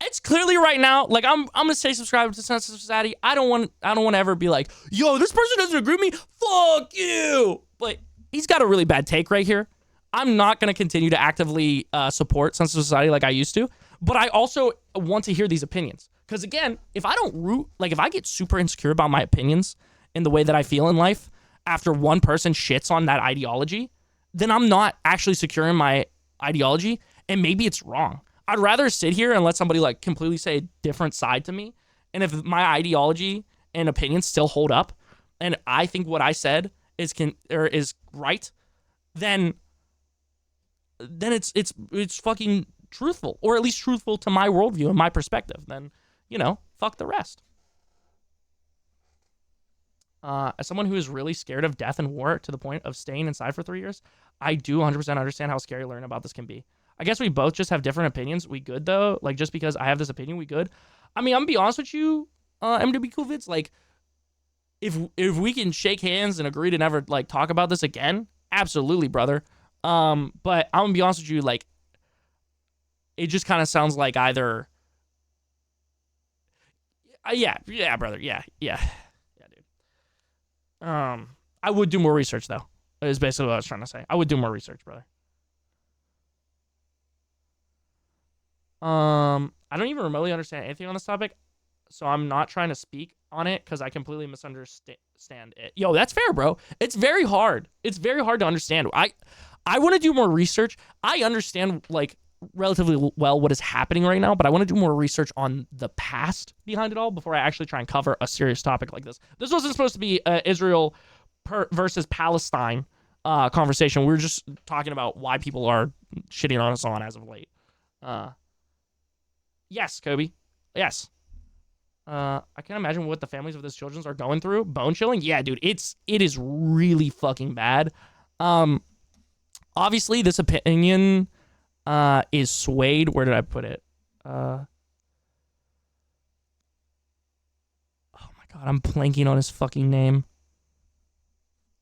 it's clearly right now, like, I'm gonna stay subscribed to Sensitive Society. I don't want to ever be like, yo, this person doesn't agree with me. Fuck you. But he's got a really bad take right here. I'm not gonna continue to actively support Sensitive Society like I used to. But I also want to hear these opinions. Because again, if I if I get super insecure about my opinions in the way that I feel in life after one person shits on that ideology, then I'm not actually secure in my ideology, and maybe it's wrong. I'd rather sit here and let somebody like completely say a different side to me, and if my ideology and opinions still hold up, and I think what I said is right, then it's fucking truthful, or at least truthful to my worldview and my perspective. Then, you know, fuck the rest. As someone who is really scared of death and war to the point of staying inside for 3 years, I do 100% understand how scary learning about this can be. I guess we both just have different opinions. We good, though? Like, just because I have this opinion, we good? I mean, I'm gonna be honest with you, MW Coolvids, like, if we can shake hands and agree to never, like, talk about this again, absolutely, brother. But I'm gonna be honest with you, like, it just kind of sounds like either... yeah, brother, yeah, dude. I would do more research, though, is basically what I was trying to say. I would do more research, brother. I don't even remotely understand anything on this topic. so I'm not trying to speak on it because I completely misunderstand it. Yo, that's fair, bro. It's very hard. It's very hard to understand. I want to do more research. I understand like relatively well what is happening right now, but I want to do more research on the past behind it all before I actually try and cover a serious topic like this. This wasn't supposed to be Israel versus Palestine conversation. We were just talking about why people are shitting on us as of late. Yes, Kobe. Yes. I can't imagine what the families of those children are going through. Bone chilling? Yeah, dude. It is really fucking bad. Obviously, this opinion is swayed. Where did I put it? Oh my god, I'm blanking on his fucking name.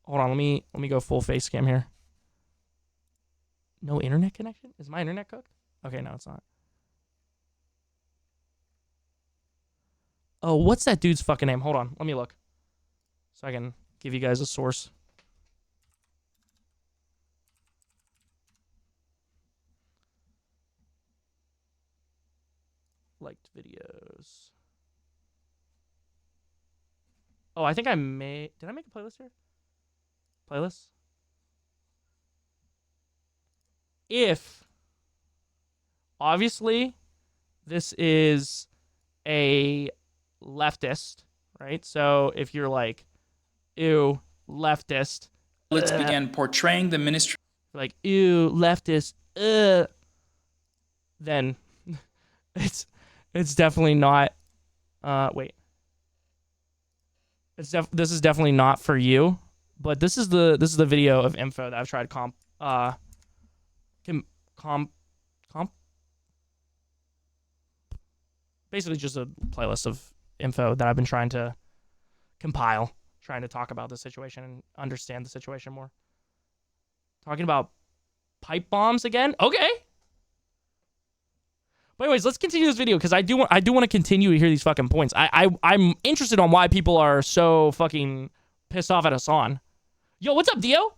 Hold on, let me go full face cam here. No internet connection? Is my internet cooked? Okay, no, it's not. Oh, what's that dude's fucking name? Hold on, let me look. So I can give you guys a source. Liked videos. Oh, I think I made... Did I make a playlist here? Playlist? If... Obviously, this is a leftist, right? So if you're like, ew, leftist. Let's begin portraying the ministry. Like, ew, leftist, then it's definitely not, wait. This is definitely not for you, but this is the video of info that I've tried basically just a playlist of info that I've been trying to compile, trying to talk about the situation and understand the situation more. Talking about pipe bombs again? Okay. But anyways, let's continue this video because I do want to continue to hear these fucking points. I'm interested on why people are so fucking pissed off at Hassan. Yo, what's up, Dio?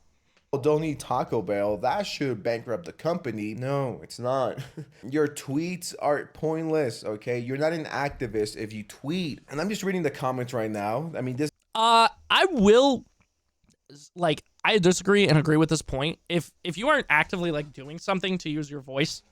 Don't eat Taco Bell. That should bankrupt the company. No, it's not. Your tweets are pointless, okay? You're not an activist if you tweet. And I'm just reading the comments right now. I mean, this... I will... Like, I disagree and agree with this point. If you aren't actively, like, doing something to use your voice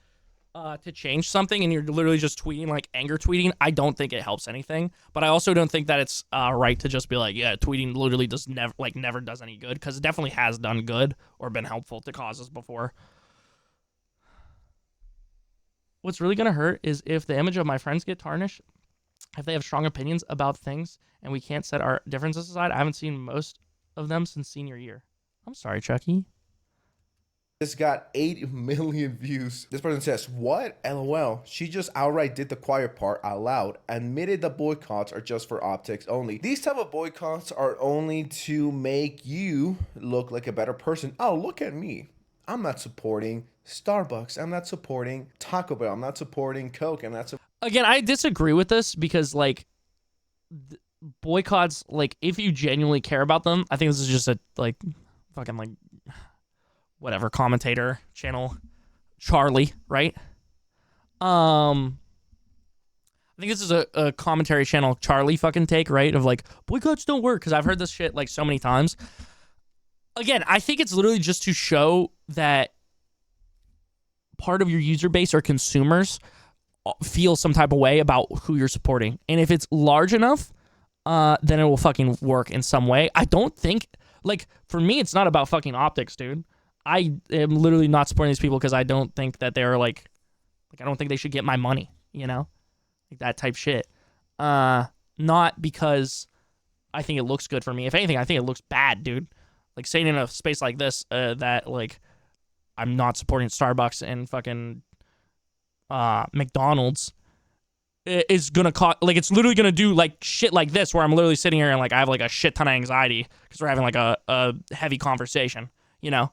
to change something and you're literally just tweeting, like, anger tweeting, I don't think it helps anything. But I also don't think that it's right to just be like, yeah, tweeting literally does never does any good, because it definitely has done good or been helpful to causes before. What's really going to hurt is if the image of my friends get tarnished, if they have strong opinions about things and we can't set our differences aside. I haven't seen most of them since senior year. I'm sorry, Chucky. This got 8 million views. This person says, what? LOL. She just outright did the quiet part out loud. Admitted the boycotts are just for optics only. These type of boycotts are only to make you look like a better person. Oh, look at me. I'm not supporting Starbucks. I'm not supporting Taco Bell. I'm not supporting Coke. I'm not Again, I disagree with this because, like, boycotts, like, if you genuinely care about them, I think this is just a, like, fucking, like, whatever, commentator channel, Charlie, right? I think this is a commentary channel Charlie fucking take, right? Of like, boycotts don't work, because I've heard this shit like so many times. Again, I think it's literally just to show that part of your user base or consumers feel some type of way about who you're supporting. And if it's large enough, then it will fucking work in some way. I don't think, like, for me, it's not about fucking optics, dude. I am literally not supporting these people because I don't think that they're like I don't think they should get my money, you know? Like that type shit. Not because I think it looks good for me. If anything, I think it looks bad, dude. Like saying in a space like this that like I'm not supporting Starbucks and fucking McDonald's is gonna cause, like, it's literally gonna do like shit like this where I'm literally sitting here and like I have like a shit ton of anxiety because we're having like a heavy conversation, you know?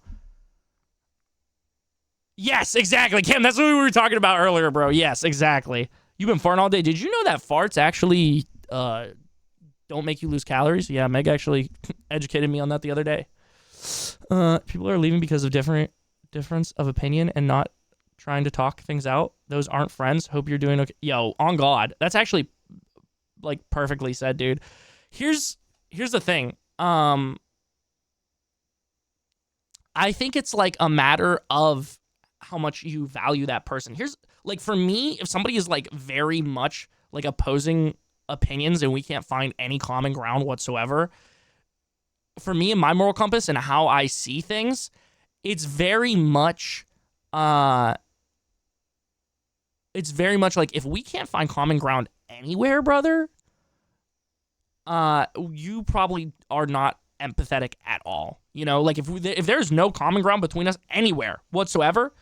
Yes, exactly, Kim. That's what we were talking about earlier, bro. Yes, exactly. You've been farting all day. Did you know that farts actually don't make you lose calories? Yeah, Meg actually educated me on that the other day. People are leaving because of difference of opinion and not trying to talk things out. Those aren't friends. Hope you're doing okay. Yo, on God, that's actually like perfectly said, dude. Here's the thing. I think it's like a matter of how much you value that person. Here's like for me, if somebody is like very much like opposing opinions and we can't find any common ground whatsoever, for me and my moral compass and how I see things, it's very much like if we can't find common ground anywhere, brother, you probably are not empathetic at all. You know, like if there's no common ground between us anywhere whatsoever,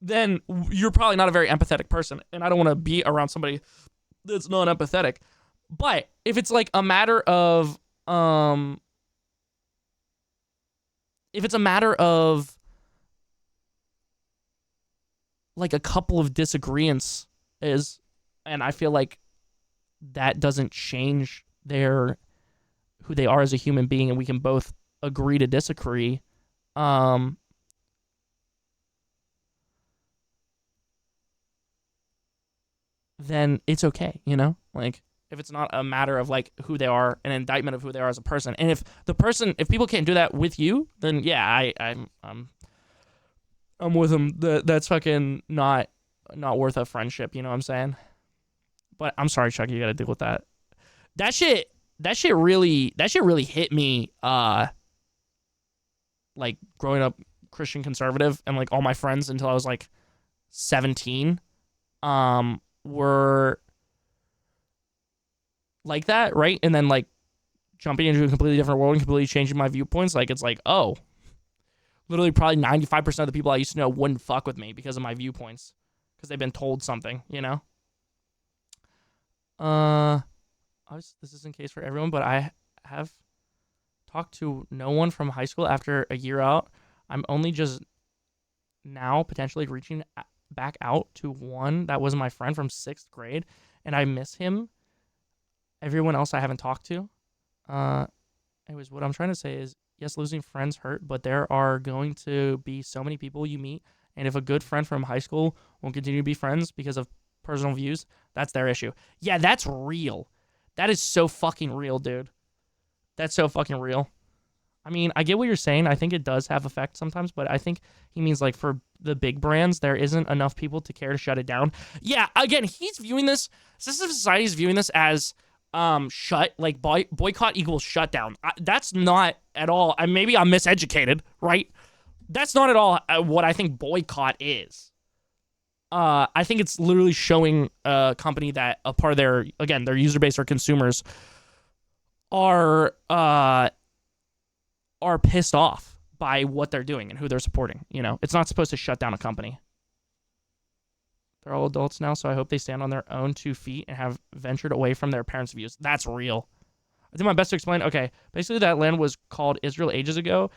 then you're probably not a very empathetic person. And I don't want to be around somebody that's not empathetic. But if it's like a matter of like a couple of disagreements and I feel like that doesn't change who they are as a human being, and we can both agree to disagree, then it's okay, you know? Like, if it's not a matter of like who they are, an indictment of who they are as a person. And if people can't do that with you, then yeah, I'm with them. That's fucking not worth a friendship, you know what I'm saying? But I'm sorry, Chucky, you gotta deal with that. That shit really hit me, like growing up Christian conservative, and like all my friends until I was like 17 were like that, right? And then like jumping into a completely different world and completely changing my viewpoints, like it's like, oh, literally probably 95% of the people I used to know wouldn't fuck with me because of my viewpoints, because they've been told something, you know? This isn't the case for everyone, but I have talked to no one from high school after a year out. I'm only just now potentially reaching back out to one that was my friend from 6th grade, and I miss him. Everyone else I haven't talked to. Anyways, what I'm trying to say is, yes, losing friends hurt, but there are going to be so many people you meet, and if a good friend from high school won't continue to be friends because of personal views, that's their issue. Yeah, that's real. That is so fucking real, dude. That's so fucking real. I mean, I get what you're saying. I think it does have effect sometimes, but I think he means like for the big brands, there isn't enough people to care to shut it down. Yeah, again, he's viewing this, System of Society is viewing this as boycott equals shutdown. That's not at all. Maybe I'm miseducated, right? That's not at all what I think boycott is. I think it's literally showing a company that a part of their user base or consumers are pissed off by what they're doing and who they're supporting. You know, it's not supposed to shut down a company. They're all adults now, so I hope they stand on their own 2 feet and have ventured away from their parents' views. That's real. I did my best to explain. Okay, basically that land was called Israel ages ago,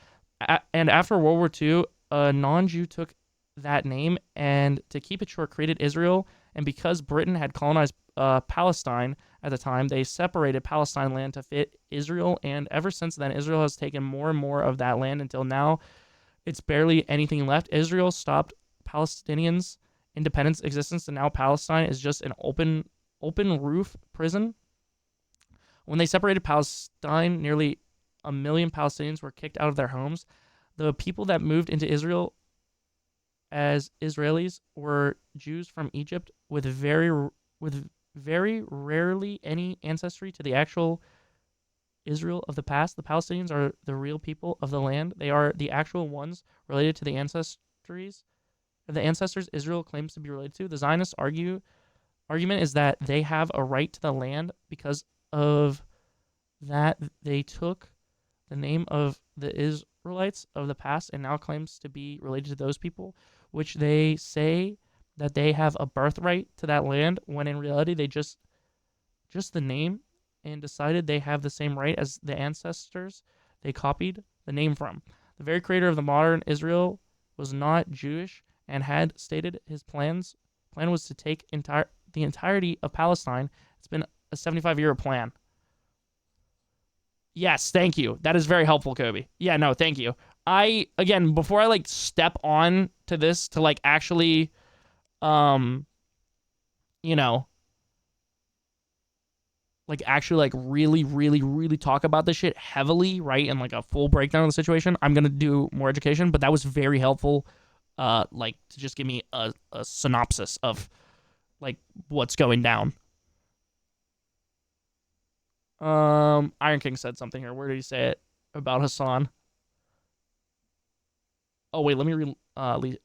and after World War II, a non-Jew took that name and, to keep it short, created Israel. And because Britain had colonized Palestine at the time, they separated Palestine land to fit Israel, and ever since then Israel has taken more and more of that land until now it's barely anything left. Israel stopped Palestinians' independence existence, and now Palestine is just an open roof prison. When they separated Palestine, nearly 1 million Palestinians were kicked out of their homes. The people that moved into Israel as Israelis were Jews from Egypt with very rarely any ancestry to the actual Israel of the past. The Palestinians are the real people of the land. They are the actual ones related to the ancestors Israel claims to be related to. The Zionists argument is that they have a right to the land because of that they took the name of the Israelites of the past and now claims to be related to those people, which they say that they have a birthright to that land, when in reality they just the name, and decided they have the same right as the ancestors they copied the name from. The very creator of the modern Israel was not Jewish and had stated his plan was to take the entirety of Palestine. It's been a 75-year plan. Yes, thank you. That is very helpful, Kobe. Yeah, no, thank you. Before I like step on to this to like actually, you know, like actually like really, really, really talk about this shit heavily, right? And like a full breakdown of the situation, I'm gonna do more education. But that was very helpful, like to just give me a synopsis of like what's going down. Iron King said something here. Where did he say it about Hassan? Oh wait, let me read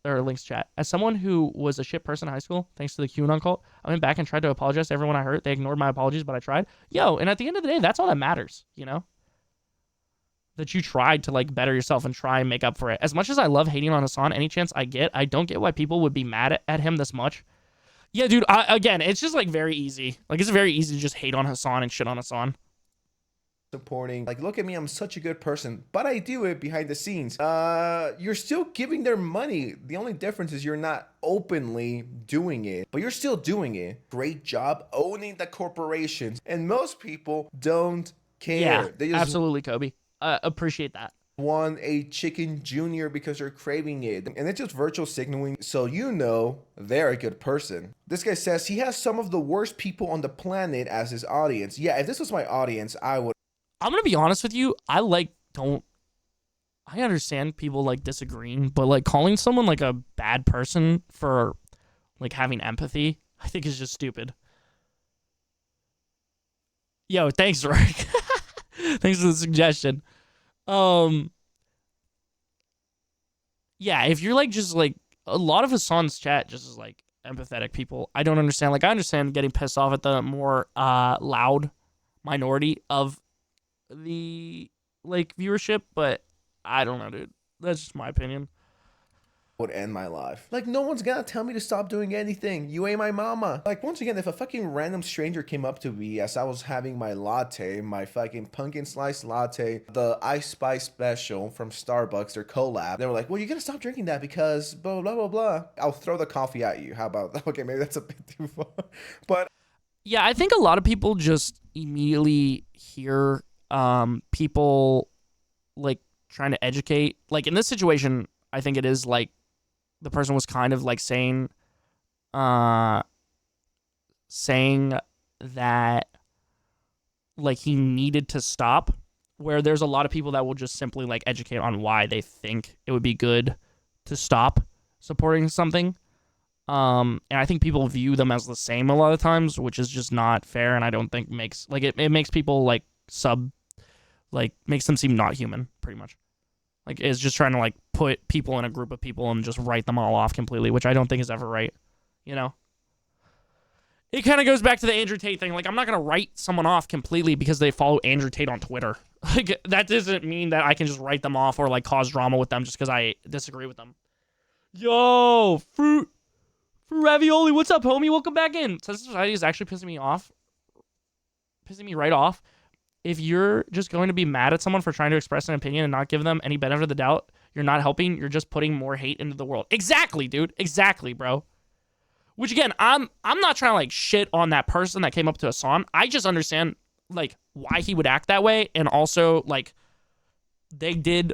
Link's chat. As someone who was a shit person in high school, thanks to the QAnon cult, I went back and tried to apologize to everyone I hurt. They ignored my apologies, but I tried. Yo, and at the end of the day, that's all that matters, you know? That you tried to like better yourself and try and make up for it. As much as I love hating on Hassan, any chance I get, I don't get why people would be mad at him this much. Yeah, dude, again, it's just like very easy. Like it's very easy to just hate on Hassan and shit on Hassan. Supporting, like, look at me, I'm such a good person, but I do it behind the scenes. You're still giving their money. The only difference is you're not openly doing it, but you're still doing it. Great job owning the corporations, and most people don't care. Yeah, They just absolutely, Kobe. Appreciate that. want a chicken junior because they're craving it, and it's just virtual signaling, so you know they're a good person. This guy says he has some of the worst people on the planet as his audience. Yeah, if this was my audience, I'm gonna be honest with you. I understand people like disagreeing, but like calling someone like a bad person for like having empathy, I think is just stupid. Yo, thanks, Rick. Thanks for the suggestion. Yeah, if you're like just like a lot of Hassan's chat just is like empathetic people. I don't understand. Like I understand getting pissed off at the more loud minority of the like viewership, but I don't know, dude. That's just my opinion. would end my life. Like, no one's gonna tell me to stop doing anything. You ain't my mama. Like, once again, if a fucking random stranger came up to me as I was having my latte, my fucking pumpkin slice latte, the Ice Spice special from Starbucks, their collab, they were like, well, you gotta stop drinking that because blah, blah, blah, blah. I'll throw the coffee at you. How about that? Okay, maybe that's a bit too far. But yeah, I think a lot of people just immediately hear people like trying to educate. Like in this situation, I think it is like the person was kind of like saying that like he needed to stop, where there's a lot of people that will just simply like educate on why they think it would be good to stop supporting something. And I think people view them as the same a lot of times, which is just not fair, and I don't think makes like it makes people like makes them seem not human, pretty much. Like, it's just trying to, like, put people in a group of people and just write them all off completely, which I don't think is ever right, you know? It kind of goes back to the Andrew Tate thing. Like, I'm not going to write someone off completely because they follow Andrew Tate on Twitter. Like, that doesn't mean that I can just write them off or, like, cause drama with them just because I disagree with them. Yo, Fruit Ravioli, what's up, homie? Welcome back in. Sense Society is actually pissing me off. Pissing me right off. If you're just going to be mad at someone for trying to express an opinion and not give them any benefit of the doubt, you're not helping. You're just putting more hate into the world. Exactly, dude. Exactly, bro. Which again, I'm not trying to like shit on that person that came up to Hassan. I just understand like why he would act that way, and also like they did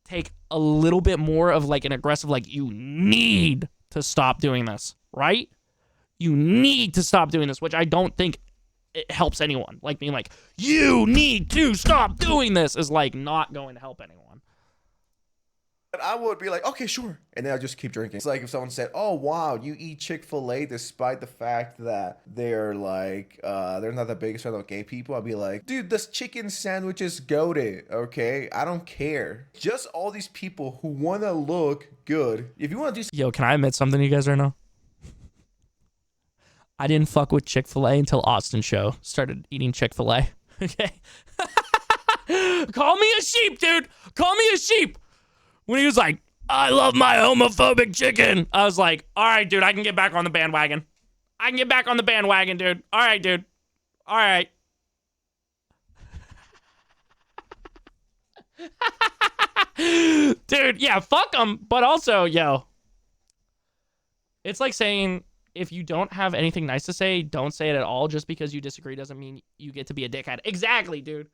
take a little bit more of like an aggressive like you need to stop doing this, right? You need to stop doing this, which I don't think it helps anyone. Like being like, you need to stop doing this is like not going to help anyone. But I would be like, okay, sure. And then I'll just keep drinking. It's like if someone said, oh, wow, you eat Chick-fil-A despite the fact that they're like, they're not the biggest fan of gay people. I'd be like, dude, this chicken sandwich is goated, okay? I don't care. Just all these people who want to look good. If you want to do... Yo, can I admit something to you guys right now? I didn't fuck with Chick-fil-A until Austin Show started eating Chick-fil-A. Okay? Call me a sheep, dude. Call me a sheep. When he was like, I love my homophobic chicken, I was like, all right, dude, I can get back on the bandwagon. I can get back on the bandwagon, dude. All right, dude. All right. Dude, yeah, fuck them. But also, yo, it's like saying, if you don't have anything nice to say, don't say it at all. Just because you disagree doesn't mean you get to be a dickhead. Exactly, dude.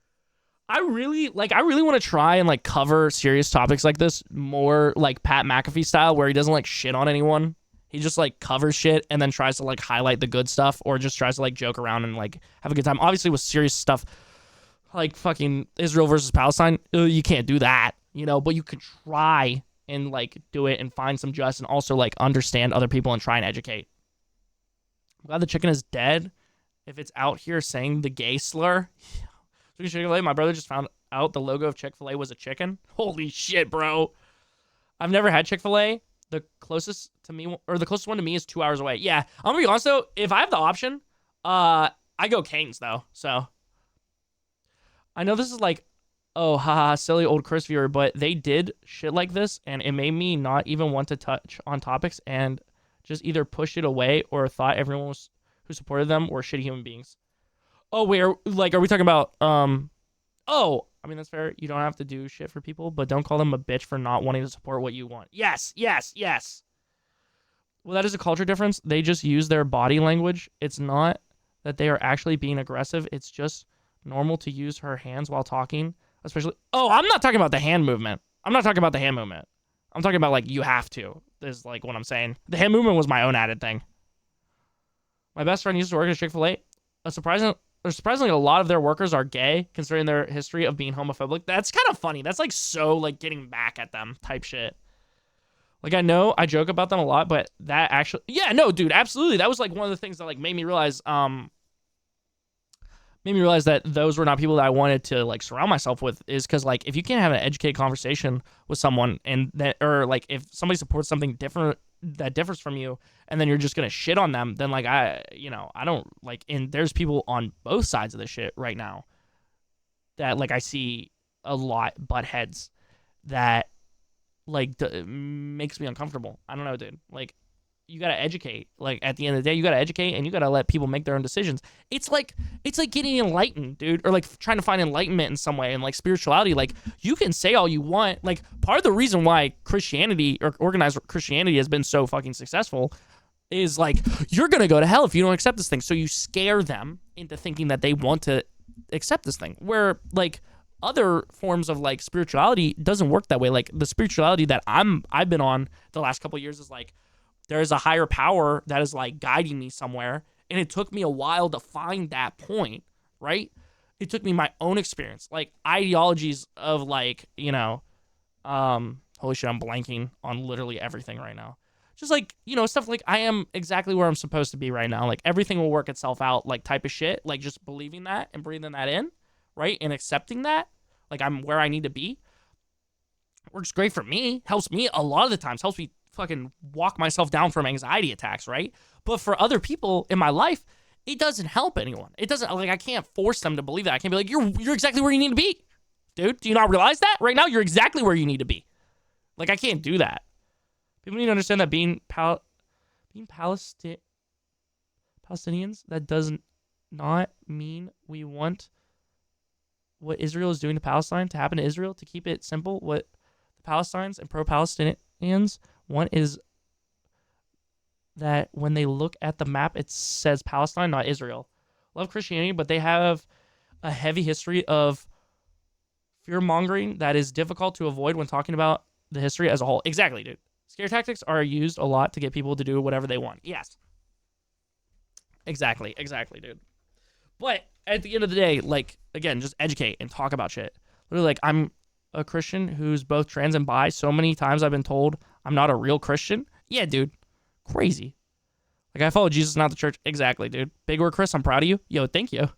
I really want to try and like cover serious topics like this more like Pat McAfee style, where he doesn't like shit on anyone He just like covers shit and then tries to like highlight the good stuff or just tries to like joke around and like have a good time. Obviously with serious stuff like fucking Israel versus Palestine, you can't do that, you know, but you could try and like do it and find some justice and also like understand other people and try and educate. I'm glad the chicken is dead. If it's out here saying the gay slur. Chick-fil-A, my brother just found out the logo of Chick-fil-A was a chicken. Holy shit, bro. I've never had Chick-fil-A. The closest to me, or the closest one to me is 2 hours away. Yeah, I'm gonna be honest though, if I have the option, I go Cane's though, so. I know this is like, oh, haha, silly old Chris viewer, but they did shit like this, and it made me not even want to touch on topics and just either push it away or thought everyone who supported them were shitty human beings. Oh, wait, are we talking about, oh, I mean, that's fair. You don't have to do shit for people, but don't call them a bitch for not wanting to support what you want. Yes. Well, that is a culture difference. They just use their body language. It's not that they are actually being aggressive. It's just normal to use her hands while talking, especially. Oh, I'm not talking about the hand movement. I'm talking about like you have to. Is like what I'm saying. The hand movement was my own added thing. My best friend used to work at Chick-fil-A. Surprisingly, a lot of their workers are gay, considering their history of being homophobic. That's kind of funny. That's like so like getting back at them type shit. Like I know I joke about them a lot, but that actually, yeah, no, dude, absolutely. That was like one of the things that like made me realize that those were not people that I wanted to like surround myself with, is because like if you can't have an educated conversation with someone and that, or like if somebody supports something different that differs from you and then you're just gonna shit on them, then like I don't like, and there's people on both sides of this shit right now that like I see a lot butt heads that like makes me uncomfortable. I don't know, dude. Like you gotta educate. Like at the end of the day, you gotta educate and you gotta let people make their own decisions. It's like getting enlightened, dude, or like trying to find enlightenment in some way and like spirituality. Like you can say all you want. Like part of the reason why Christianity or organized Christianity has been so fucking successful is like you're gonna go to hell if you don't accept this thing. So you scare them into thinking that they want to accept this thing. Where like other forms of like spirituality doesn't work that way. Like the spirituality that I've been on the last couple of years is like there is a higher power that is like guiding me somewhere, and it took me a while to find that point, right? It took me my own experience, like ideologies of like, you know, holy shit, I'm blanking on literally everything right now. Just like, you know, stuff like I am exactly where I'm supposed to be right now. Like everything will work itself out, like type of shit. Like just believing that and breathing that in, right? And accepting that, like I'm where I need to be. Works great for me. Helps me a lot of the times. Helps me fucking walk myself down from anxiety attacks, right? But for other people in my life, it doesn't help anyone. It doesn't, like, I can't force them to believe that. I can't be like, you're exactly where you need to be. Dude, do you not realize that? Right now, you're exactly where you need to be. Like, I can't do that. People need to understand that being Palestinians, that does not mean we want what Israel is doing to Palestine to happen to Israel. To keep it simple, what the Palestinians and pro-Palestinians want is that when they look at the map, it says Palestine, not Israel. Love Christianity, but they have a heavy history of fear-mongering that is difficult to avoid when talking about the history as a whole. Exactly, dude. Scare tactics are used a lot to get people to do whatever they want. Yes. Exactly, dude. But at the end of the day, like, again, just educate and talk about shit. Literally, like, I'm a Christian who's both trans and bi. So many times I've been told I'm not a real Christian. Yeah, dude. Crazy. Like, I follow Jesus, not the church. Exactly, dude. Big word, Chris. I'm proud of you. Yo, thank you.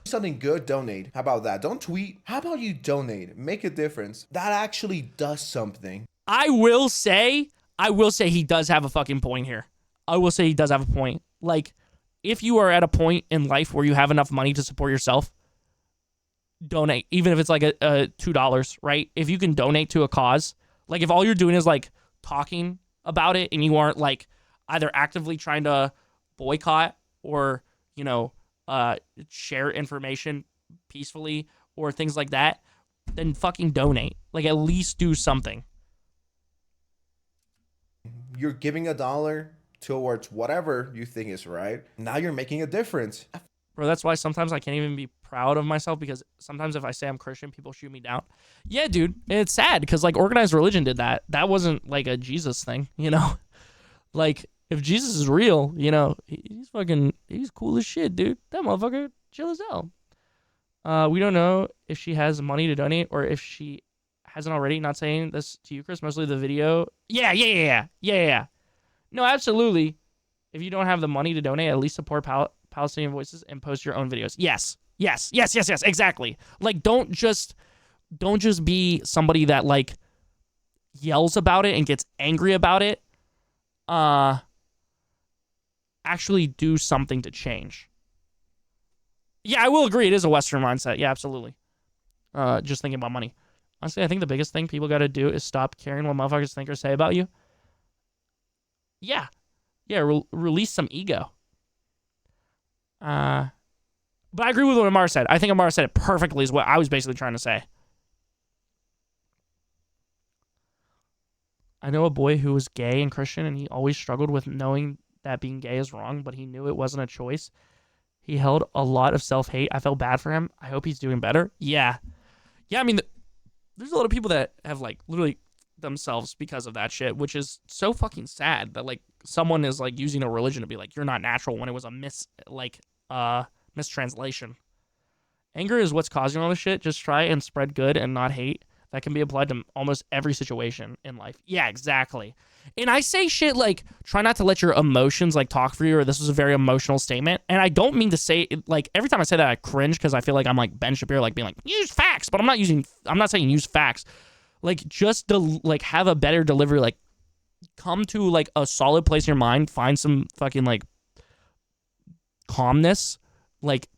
Something good, donate. How about that? Don't tweet. How about you donate? Make a difference. That actually does something. I will say he does have a fucking point here. I will say he does have a point. Like, if you are at a point in life where you have enough money to support yourself, donate. Even if it's like a $2, right? If you can donate to a cause, like if all you're doing is like talking about it and you aren't like either actively trying to boycott or, you know, share information peacefully or things like that, then fucking donate. Like at least do something. You're giving $1 towards whatever you think is right. Now you're making a difference. Bro, that's why sometimes I can't even be proud of myself, because sometimes if I say I'm Christian, people shoot me down. Yeah, dude, it's sad because like organized religion did that. That wasn't like a Jesus thing, you know? Like, if Jesus is real, you know, he's cool as shit, dude. That motherfucker chill as hell. We don't know if she has money to donate or if she hasn't already. Not saying this to you, Chris. Mostly the video. Yeah. No, absolutely. If you don't have the money to donate, at least support Palestinian voices and post your own videos. Yes. Exactly. Like, don't just be somebody that like yells about it and gets angry about it. Actually do something to change. Yeah, I will agree. It is a Western mindset. Yeah, absolutely. Just thinking about money. Honestly, I think the biggest thing people got to do is stop caring what motherfuckers think or say about you. Yeah. Release some ego. But I agree with what Amar said. I think Amar said it perfectly is what I was basically trying to say. I know a boy who was gay and Christian, and he always struggled with knowing that being gay is wrong, but he knew it wasn't a choice. He held a lot of self-hate. I felt bad for him. I hope he's doing better. Yeah, I mean, there's a lot of people that have, like, literally themselves because of that shit, which is so fucking sad that, like, someone is, like, using a religion to be like, you're not natural when it was a mistranslation. Anger is what's causing all this shit. Just try and spread good and not hate. That can be applied to almost every situation in life. Yeah, exactly. And I say shit like, try not to let your emotions like talk for you, or this was a very emotional statement. And I don't mean to say like, every time I say that I cringe because I feel like I'm like Ben Shapiro, like being like, use facts, but I'm not saying use facts. Like, just have a better delivery. Like, come to like a solid place in your mind, find some fucking like calmness, like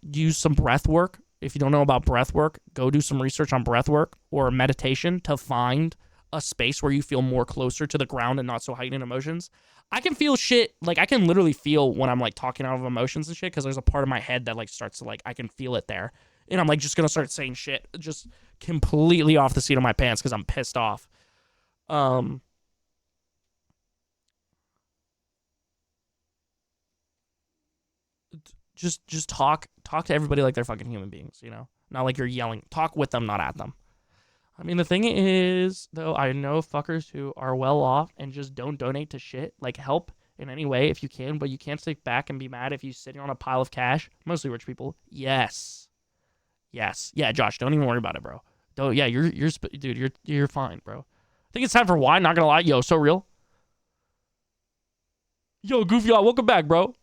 use some breath work. If you don't know about breath work, go do some research on breath work or meditation to find a space where you feel more closer to the ground and not so heightened emotions. I can feel shit, like I can literally feel when I'm like talking out of emotions and shit, because there's a part of my head that like starts to like, I can feel it there. And I'm like just gonna start saying shit just completely off the seat of my pants because I'm pissed off. Just talk to everybody like they're fucking human beings, you know? Not like you're yelling. Talk with them, not at them. I mean, the thing is, though, I know fuckers who are well off and just don't donate to shit. Like, help in any way if you can, but you can't sit back and be mad if you're sitting on a pile of cash. Mostly rich people. Yes. Yeah, Josh, don't even worry about it, bro. Don't. Yeah, dude, you're fine, bro. I think it's time for wine, not gonna lie. Yo, so real. Yo, Goofy, welcome back, bro.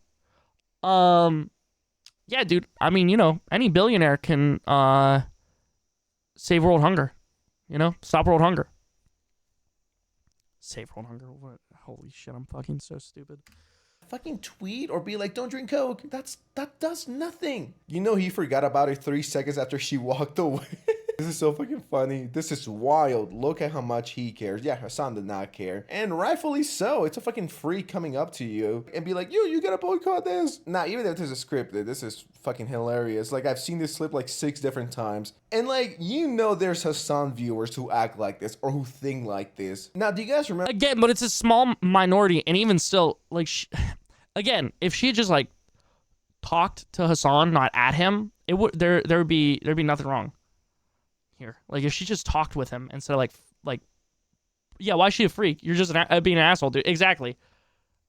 Yeah, dude. I mean, you know, any billionaire can save world hunger. You know, stop world hunger. Save world hunger. What? Holy shit! I'm fucking so stupid. Fucking tweet or be like, don't drink Coke. That does nothing. You know, he forgot about it 3 seconds after she walked away. This is so fucking funny. This is wild. Look at how much he cares. Yeah, Hassan did not care. And rightfully so. It's a fucking freak coming up to you and be like, yo, you gotta boycott this. Nah, even if this is scripted, this is fucking hilarious. Like, I've seen this clip like 6 different times. And like, you know there's Hassan viewers who act like this or who think like this. Now, do you guys remember? Again, but it's a small minority. And even still, like, again, if she had just like talked to Hassan, not at him, it would there'd be nothing wrong here. Like, if she just talked with him instead of like, yeah, why is she a freak? You're just being an asshole, dude. Exactly.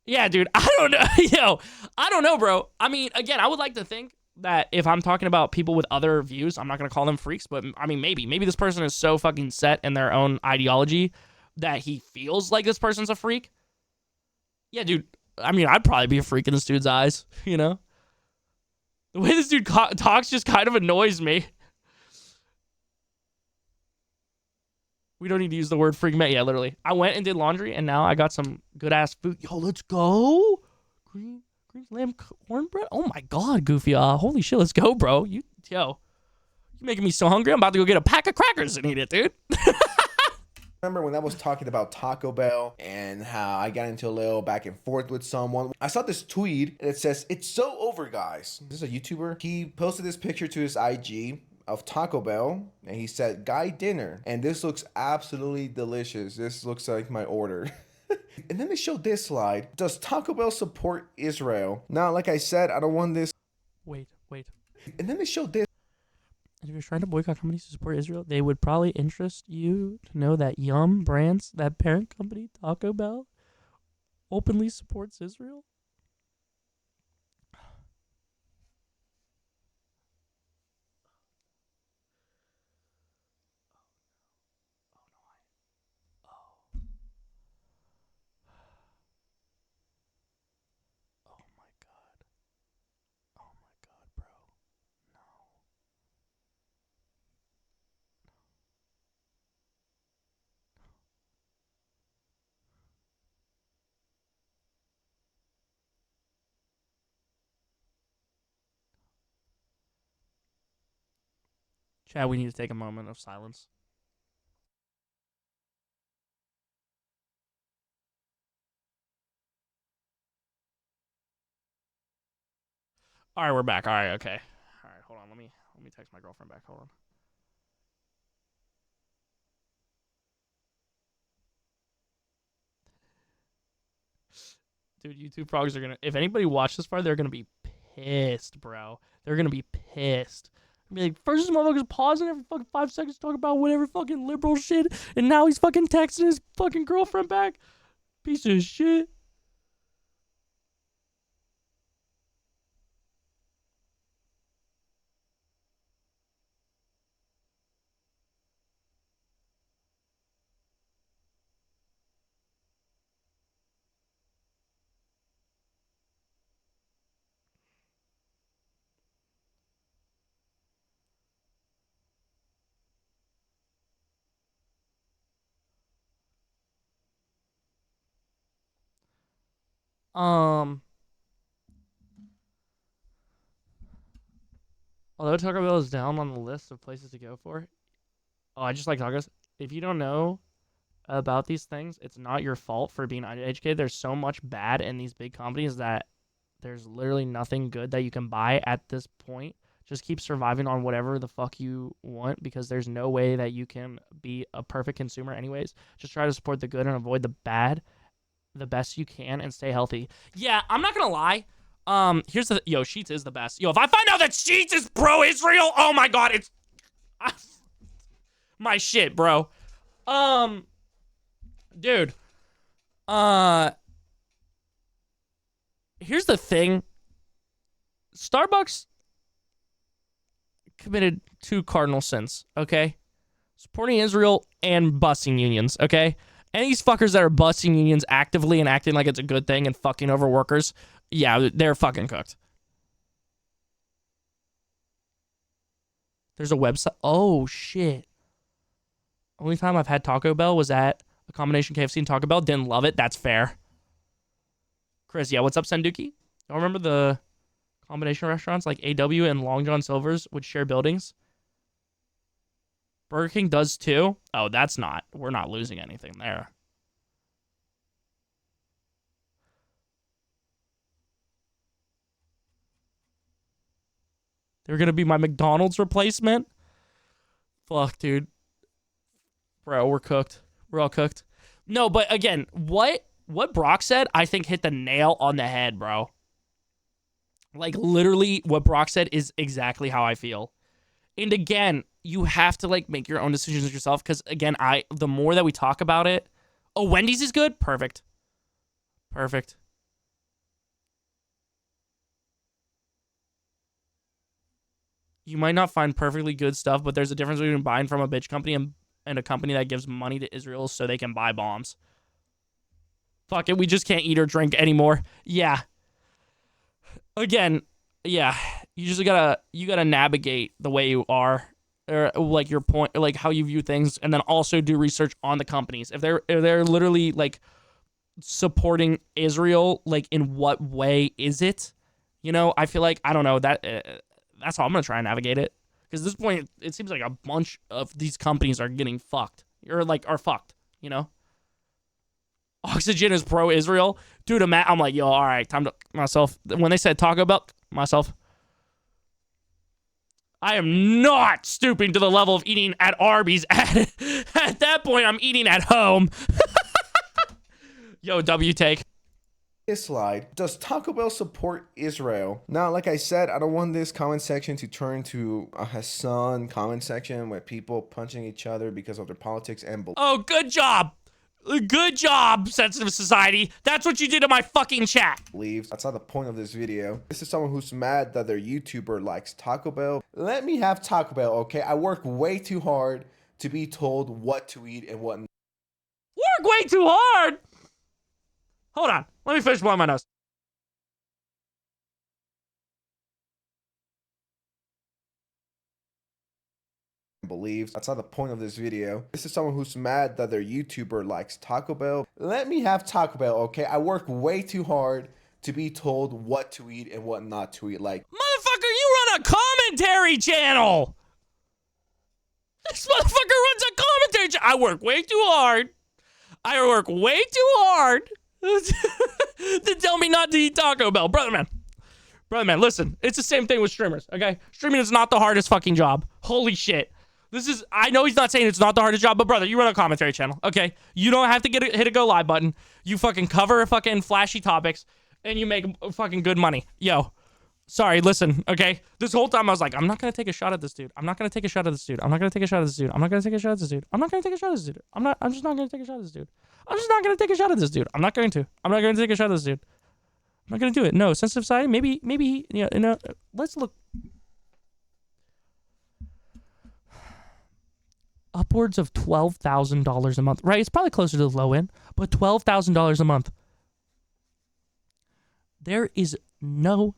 Yeah, dude. I don't know. Yo, I don't know, bro. I mean, again, I would like to think that if I'm talking about people with other views, I'm not going to call them freaks, but I mean, maybe this person is so fucking set in their own ideology that he feels like this person's a freak. Yeah, dude. I mean, I'd probably be a freak in this dude's eyes, you know? The way this dude talks just kind of annoys me. We don't need to use the word freak, mate. Yeah, literally. I went and did laundry, and now I got some good-ass food. Yo, let's go. Green lamb cornbread? Oh, my God, Goofy. Holy shit, let's go, bro. You're making me so hungry. I'm about to go get a pack of crackers and eat it, dude. Remember when I was talking about Taco Bell and how I got into a little back and forth with someone? I saw this tweet that says, it's so over, guys. This is a YouTuber. He posted this picture to his IG of Taco Bell, and he said, guy dinner, and this looks absolutely delicious. This looks like my order. And then they showed this slide. Does Taco Bell support Israel? Now, like I said, I don't want this. Wait. And then they showed this. If you're trying to boycott companies to support Israel, they would probably interest you to know that Yum Brands, that parent company, Taco Bell, openly supports Israel? Oh my god. Oh my god, bro. No. Chad, we need to take a moment of silence. All right, we're back. All right, okay. All right, hold on. Let me text my girlfriend back. Hold on. Dude, YouTube frogs are gonna. If anybody watched this far, they're gonna be pissed, bro. They're gonna be pissed. Be like, first this motherfucker's pausing every fucking 5 seconds to talk about whatever fucking liberal shit, and now he's fucking texting his fucking girlfriend back. Piece of shit. Although Taco Bell is down on the list of places to go for, oh, I just like tacos. If you don't know about these things, it's not your fault for being uneducated. There's so much bad in these big companies that there's literally nothing good that you can buy at this point. Just keep surviving on whatever the fuck you want because there's no way that you can be a perfect consumer anyways. Just try to support the good and avoid the bad the best you can and stay healthy. Yeah, I'm not gonna lie. Here's the Sheets is the best. Yo, if I find out that Sheets is pro-Israel, oh my god, it's my shit, bro. Dude. Here's the thing. Starbucks committed 2 cardinal sins, okay? Supporting Israel and busing unions, okay? Any of these fuckers that are busing unions actively and acting like it's a good thing and fucking over workers, yeah, they're fucking cooked. There's a website. Oh, shit. Only time I've had Taco Bell was at a combination KFC and Taco Bell. Didn't love it. That's fair. Chris, yeah, what's up, Senduki? Y'all remember the combination restaurants like AW and Long John Silver's would share buildings? Burger King does too? Oh, that's not. We're not losing anything there. They're going to be my McDonald's replacement? Fuck, dude. Bro, we're cooked. We're all cooked. No, but again, what Brock said, I think hit the nail on the head, bro. Like, literally, what Brock said is exactly how I feel. And again, you have to, like, make your own decisions yourself. Because, again, the more that we talk about it... Oh, Wendy's is good? Perfect. Perfect. You might not find perfectly good stuff, but there's a difference between buying from a bitch company and a company that gives money to Israel so they can buy bombs. Fuck it, we just can't eat or drink anymore. Yeah. Again, yeah, you just gotta navigate the way you are, or like your point, like how you view things, and then also do research on the companies. If they're literally like supporting Israel, like in what way is it? You know, I feel like I don't know that. That's how I'm gonna try and navigate it. Because at this point, it seems like a bunch of these companies are getting fucked, or like are fucked. You know. Oxygen is pro-Israel. Dude, I'm like, yo, all right, time to myself. When they said Taco Bell, myself, I am not stooping to the level of eating at Arby's. At that point, I'm eating at home. Yo, W take. This slide, does Taco Bell support Israel? Now, like I said, I don't want this comment section to turn to a Hassan comment section with people punching each other because of their politics and Oh, good job. Good job, sensitive society. That's what you did to my fucking chat. Leaves. That's not the point of this video. This is someone who's mad that their YouTuber likes Taco Bell. Let me have Taco Bell, okay? I work way too hard to be told what to eat and what not. Work way too hard. Hold on. Let me finish blowing my nose. Believes. That's not the point of this video. This is someone who's mad that their YouTuber likes Taco Bell. Let me have Taco Bell, okay? I work way too hard to be told what to eat and what not to eat. Like, motherfucker, you run a commentary channel. This motherfucker runs a commentary channel. I work way too hard. I work way too hard to tell me not to eat Taco Bell. Brother man, listen. It's the same thing with streamers, okay? Streaming is not the hardest fucking job. Holy shit. I know he's not saying it's not the hardest job, but brother, you run a commentary channel, okay? You don't have to hit a go live button. You fucking cover fucking flashy topics, and you make fucking good money. Yo, sorry, listen, okay? This whole time I was like, I'm not gonna take a shot at this dude. I'm not gonna take a shot at this dude. I'm not gonna take a shot at this dude. I'm not gonna take a shot at this dude. I'm not gonna take a shot at this dude. I'm just not gonna take a shot at this dude. I'm just not gonna take a shot at this dude. I'm not going to. I'm not gonna take a shot at this dude. I'm not gonna do it. No, sensitive side, maybe, you know, let's look. Upwards of $12,000 a month, right? It's probably closer to the low end, but $12,000 a month. There is no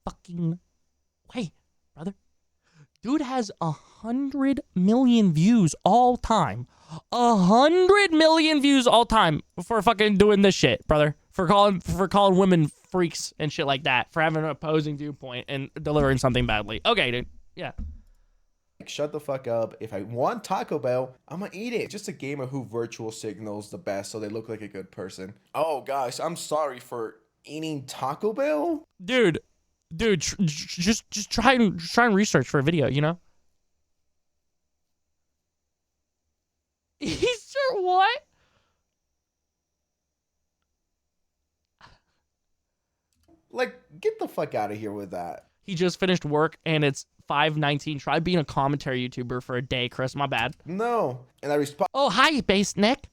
fucking way, brother. Dude has 100 million views all time. 100 million views all time for fucking doing this shit, brother. For calling women freaks and shit like that. For having an opposing viewpoint and delivering something badly. Okay, dude. Yeah. Shut the fuck up. If I want Taco Bell, I'm gonna eat it. Just a game of who virtual signals the best so they look like a good person. Oh, guys, I'm sorry for eating Taco Bell. Dude, just try and research for a video, you know? Easter what? Like, get the fuck out of here with that. He just finished work and it's 5:19. Try being a commentary YouTuber for a day, Chris. My bad. No. And I responded. Oh, hi, Base Nick.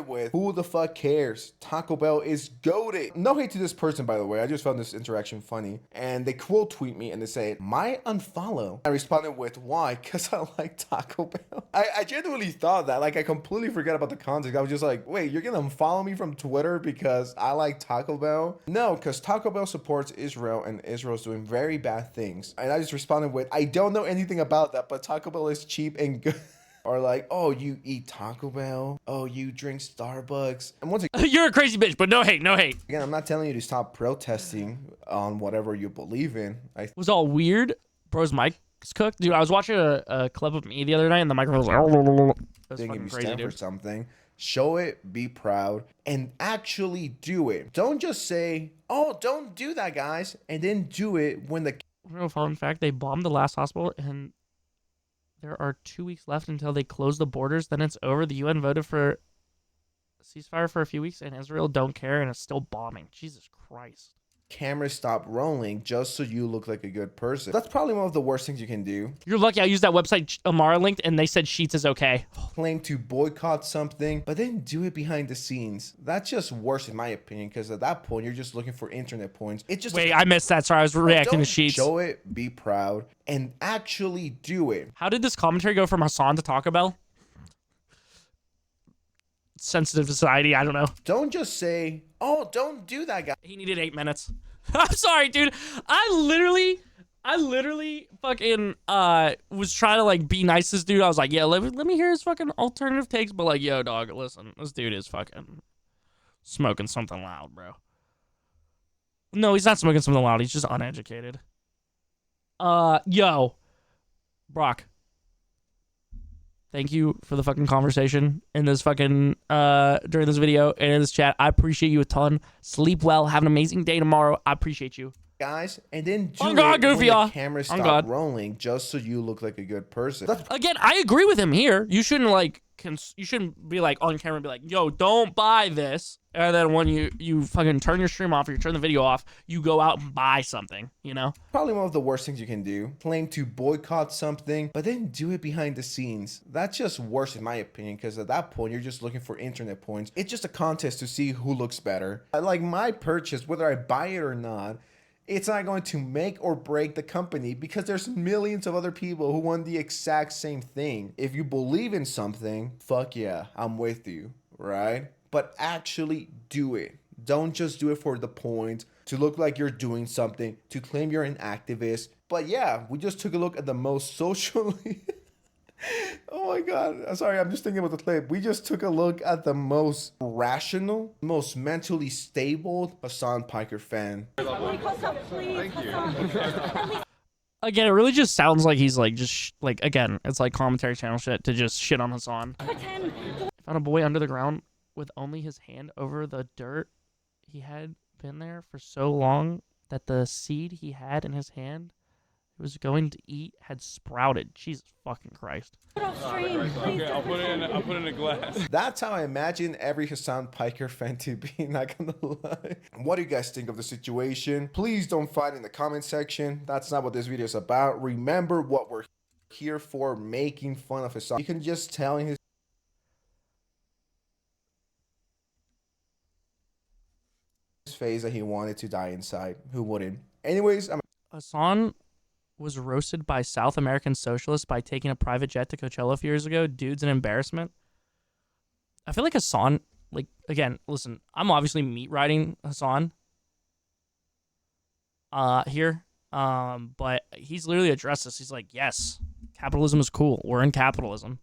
With who the fuck cares? Taco Bell is goated. No hate to this person, by the way. I just found this interaction funny. And they quote tweet me and they say, "My unfollow." I responded with, "Why?" Because I like Taco Bell. I genuinely thought that. Like, I completely forgot about the context. I was just like, wait, you're gonna unfollow me from Twitter because I like Taco Bell? No, because Taco Bell supports Israel and Israel's doing very bad things. And I just responded with, I don't know anything about that, but Taco Bell is cheap and good. Or like, oh, you eat Taco Bell? Oh, you drink Starbucks? And once again, you're a crazy bitch, but no hate, no hate. Again, I'm not telling you to stop protesting on whatever you believe in. It was all weird. Bro's mic is cooked. Dude, I was watching a clip of me the other night and the microphone was like, that's if fucking you crazy, stand dude. for something, show it, be proud, and actually do it. Don't just say, oh, don't do that, guys, and then do it when the... Real fun fact, they bombed the last hospital and there are 2 weeks left until they close the borders. Then it's over. The UN voted for a ceasefire for a few weeks, and Israel don't care, and it's still bombing. Jesus Christ. Cameras stop rolling just so you look like a good person. That's probably one of the worst things you can do. You're lucky I used that website Amara linked, and they said Sheets is okay. Claim to boycott something, but then do it behind the scenes. That's just worse in my opinion, because at that point, you're just looking for internet points. It just... Wait, I missed that. Sorry, I was reacting to Sheets. Show it, be proud, and actually do it. How did this commentary go from Hassan to Taco Bell? Sensitive society, I don't know. Don't just say, oh, don't do that, guy. He needed 8 minutes. I'm sorry, dude. I literally fucking was trying to like be nice to this dude. I was like, yeah, let me hear his fucking alternative takes, but like, yo, dog, listen, this dude is fucking smoking something loud, bro. No, he's not smoking something loud. He's just uneducated. Yo, Brock. Thank you for the fucking conversation in this fucking, during this video and in this chat. I appreciate you a ton. Sleep well. Have an amazing day tomorrow. I appreciate you. guys, and then do On it God, when Goofy, the y'all. camera On stop God. rolling, just so you look like a good person. Again, I agree with him here. You shouldn't like you shouldn't be like on camera and be like, yo, don't buy this. And then when you fucking turn your stream off or you turn the video off, you go out and buy something, you know? Probably one of the worst things you can do. Claim to boycott something, but then do it behind the scenes. That's just worse in my opinion, because at that point, you're just looking for internet points. It's just a contest to see who looks better. Like my purchase, whether I buy it or not, it's not going to make or break the company, because there's millions of other people who want the exact same thing. If you believe in something, fuck yeah, I'm with you, right? But actually do it. Don't just do it for the point, to look like you're doing something, to claim you're an activist. But yeah, we just took a look at the most socially... Oh my god, I'm sorry, I'm just thinking about the clip. We just took a look at the most rational, most mentally stable Hassan Piker fan. Again, it really just sounds like he's like just like, again, it's like commentary channel shit to just shit on Hassan. Found a boy under the ground with only his hand over the dirt. He had been there for so long that the seed he had in his hand he was going to eat had sprouted. Jesus fucking Christ. Okay, I'll put it in a glass. That's how I imagine every Hassan Piker fan to be, not gonna lie. What do you guys think of the situation? Please don't fight in the comment section. That's not what this video is about. Remember what we're here for, making fun of Hassan. You can just tell in his face that he wanted to die inside. Who wouldn't? Anyways, Hassan was roasted by South American socialists by taking a private jet to Coachella a few years ago. Dude's an embarrassment. I feel like Hassan, like, again, listen, I'm obviously meat riding Hassan here, but he's literally addressed this. He's like, yes, capitalism is cool. We're in capitalism.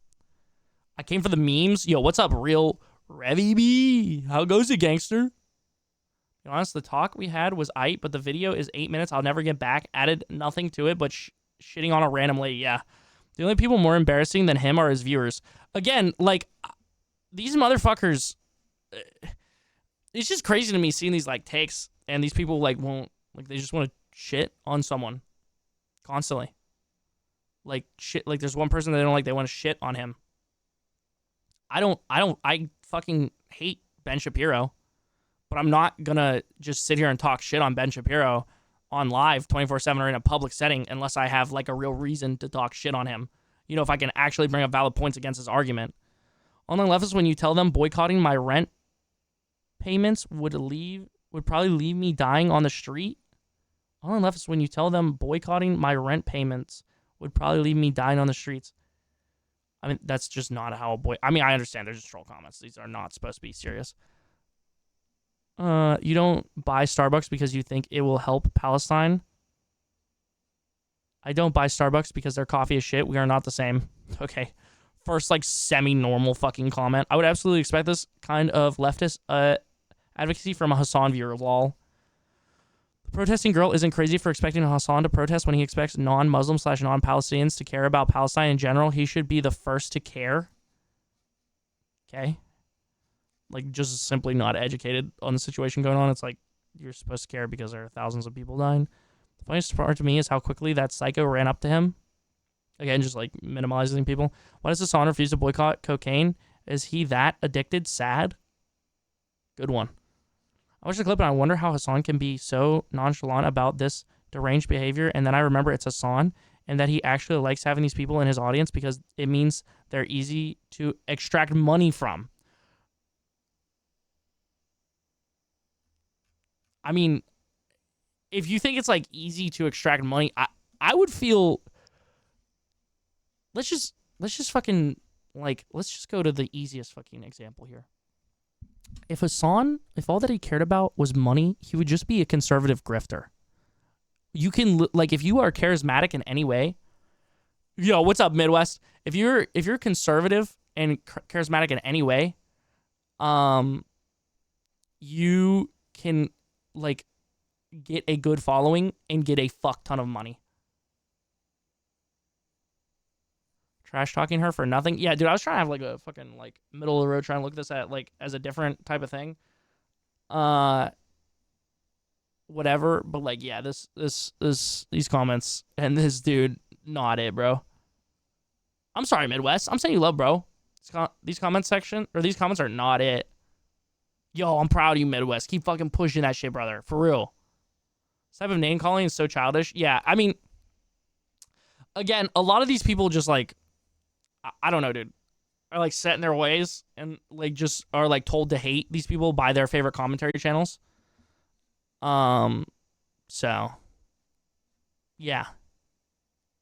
I came for the memes. Yo, what's up, real Revy B? How goes it, gangster? To be honest, the talk we had was aight, but the video is 8 minutes. I'll never get back. Added nothing to it, but shitting on a random lady. Yeah. The only people more embarrassing than him are his viewers. Again, like, these motherfuckers, it's just crazy to me seeing these, like, takes, and these people, like, won't, like, they just want to shit on someone constantly. Like, shit, like, there's one person they don't like, they want to shit on him. I fucking hate Ben Shapiro. But I'm not going to just sit here and talk shit on Ben Shapiro on live 24/7 or in a public setting unless I have like a real reason to talk shit on him. You know, if I can actually bring up valid points against his argument. Online leftists, when you tell them boycotting my rent payments would probably leave me dying on the street. Online leftists, when you tell them boycotting my rent payments would probably leave me dying on the streets. I mean, that's just not how I mean, I understand they're just troll comments. These are not supposed to be serious. You don't buy Starbucks because you think it will help Palestine. I don't buy Starbucks because their coffee is shit. We are not the same. Okay. First, like, semi-normal fucking comment. I would absolutely expect this kind of leftist advocacy from a Hassan viewer, lol. The protesting girl isn't crazy for expecting Hassan to protest when he expects non-Muslim/non-Palestinians to care about Palestine in general. He should be the first to care. Okay. Like, just simply not educated on the situation going on. It's like, you're supposed to care because there are thousands of people dying. The funniest part to me is how quickly that psycho ran up to him. Again, just, like, minimalizing people. Why does Hassan refuse to boycott cocaine? Is he that addicted? Sad? Good one. I watched the clip and I wonder how Hassan can be so nonchalant about this deranged behavior, and then I remember it's Hassan, and that he actually likes having these people in his audience because it means they're easy to extract money from. I mean, if you think it's, like, easy to extract money, I would feel... Let's just fucking, like, let's just go to the easiest fucking example here. If Hassan, if all that he cared about was money, he would just be a conservative grifter. You can, like, if you are charismatic in any way... Yo, what's up, Midwest? If you're conservative and charismatic in any way, you can... like, get a good following and get a fuck ton of money. Trash talking her for nothing. Yeah, dude, I was trying to have, like, a fucking, like, middle of the road, trying to look this at, like, as a different type of thing. What whatever, but like, yeah, these comments and this dude, not it, bro. I'm sorry, Midwest. I'm saying you love, bro. These comments are not it. Yo, I'm proud of you, Midwest. Keep fucking pushing that shit, brother. For real. This type of name calling is so childish. Yeah, I mean, again, a lot of these people just like, I don't know, dude, are like set in their ways and like just are like told to hate these people by their favorite commentary channels. So, yeah.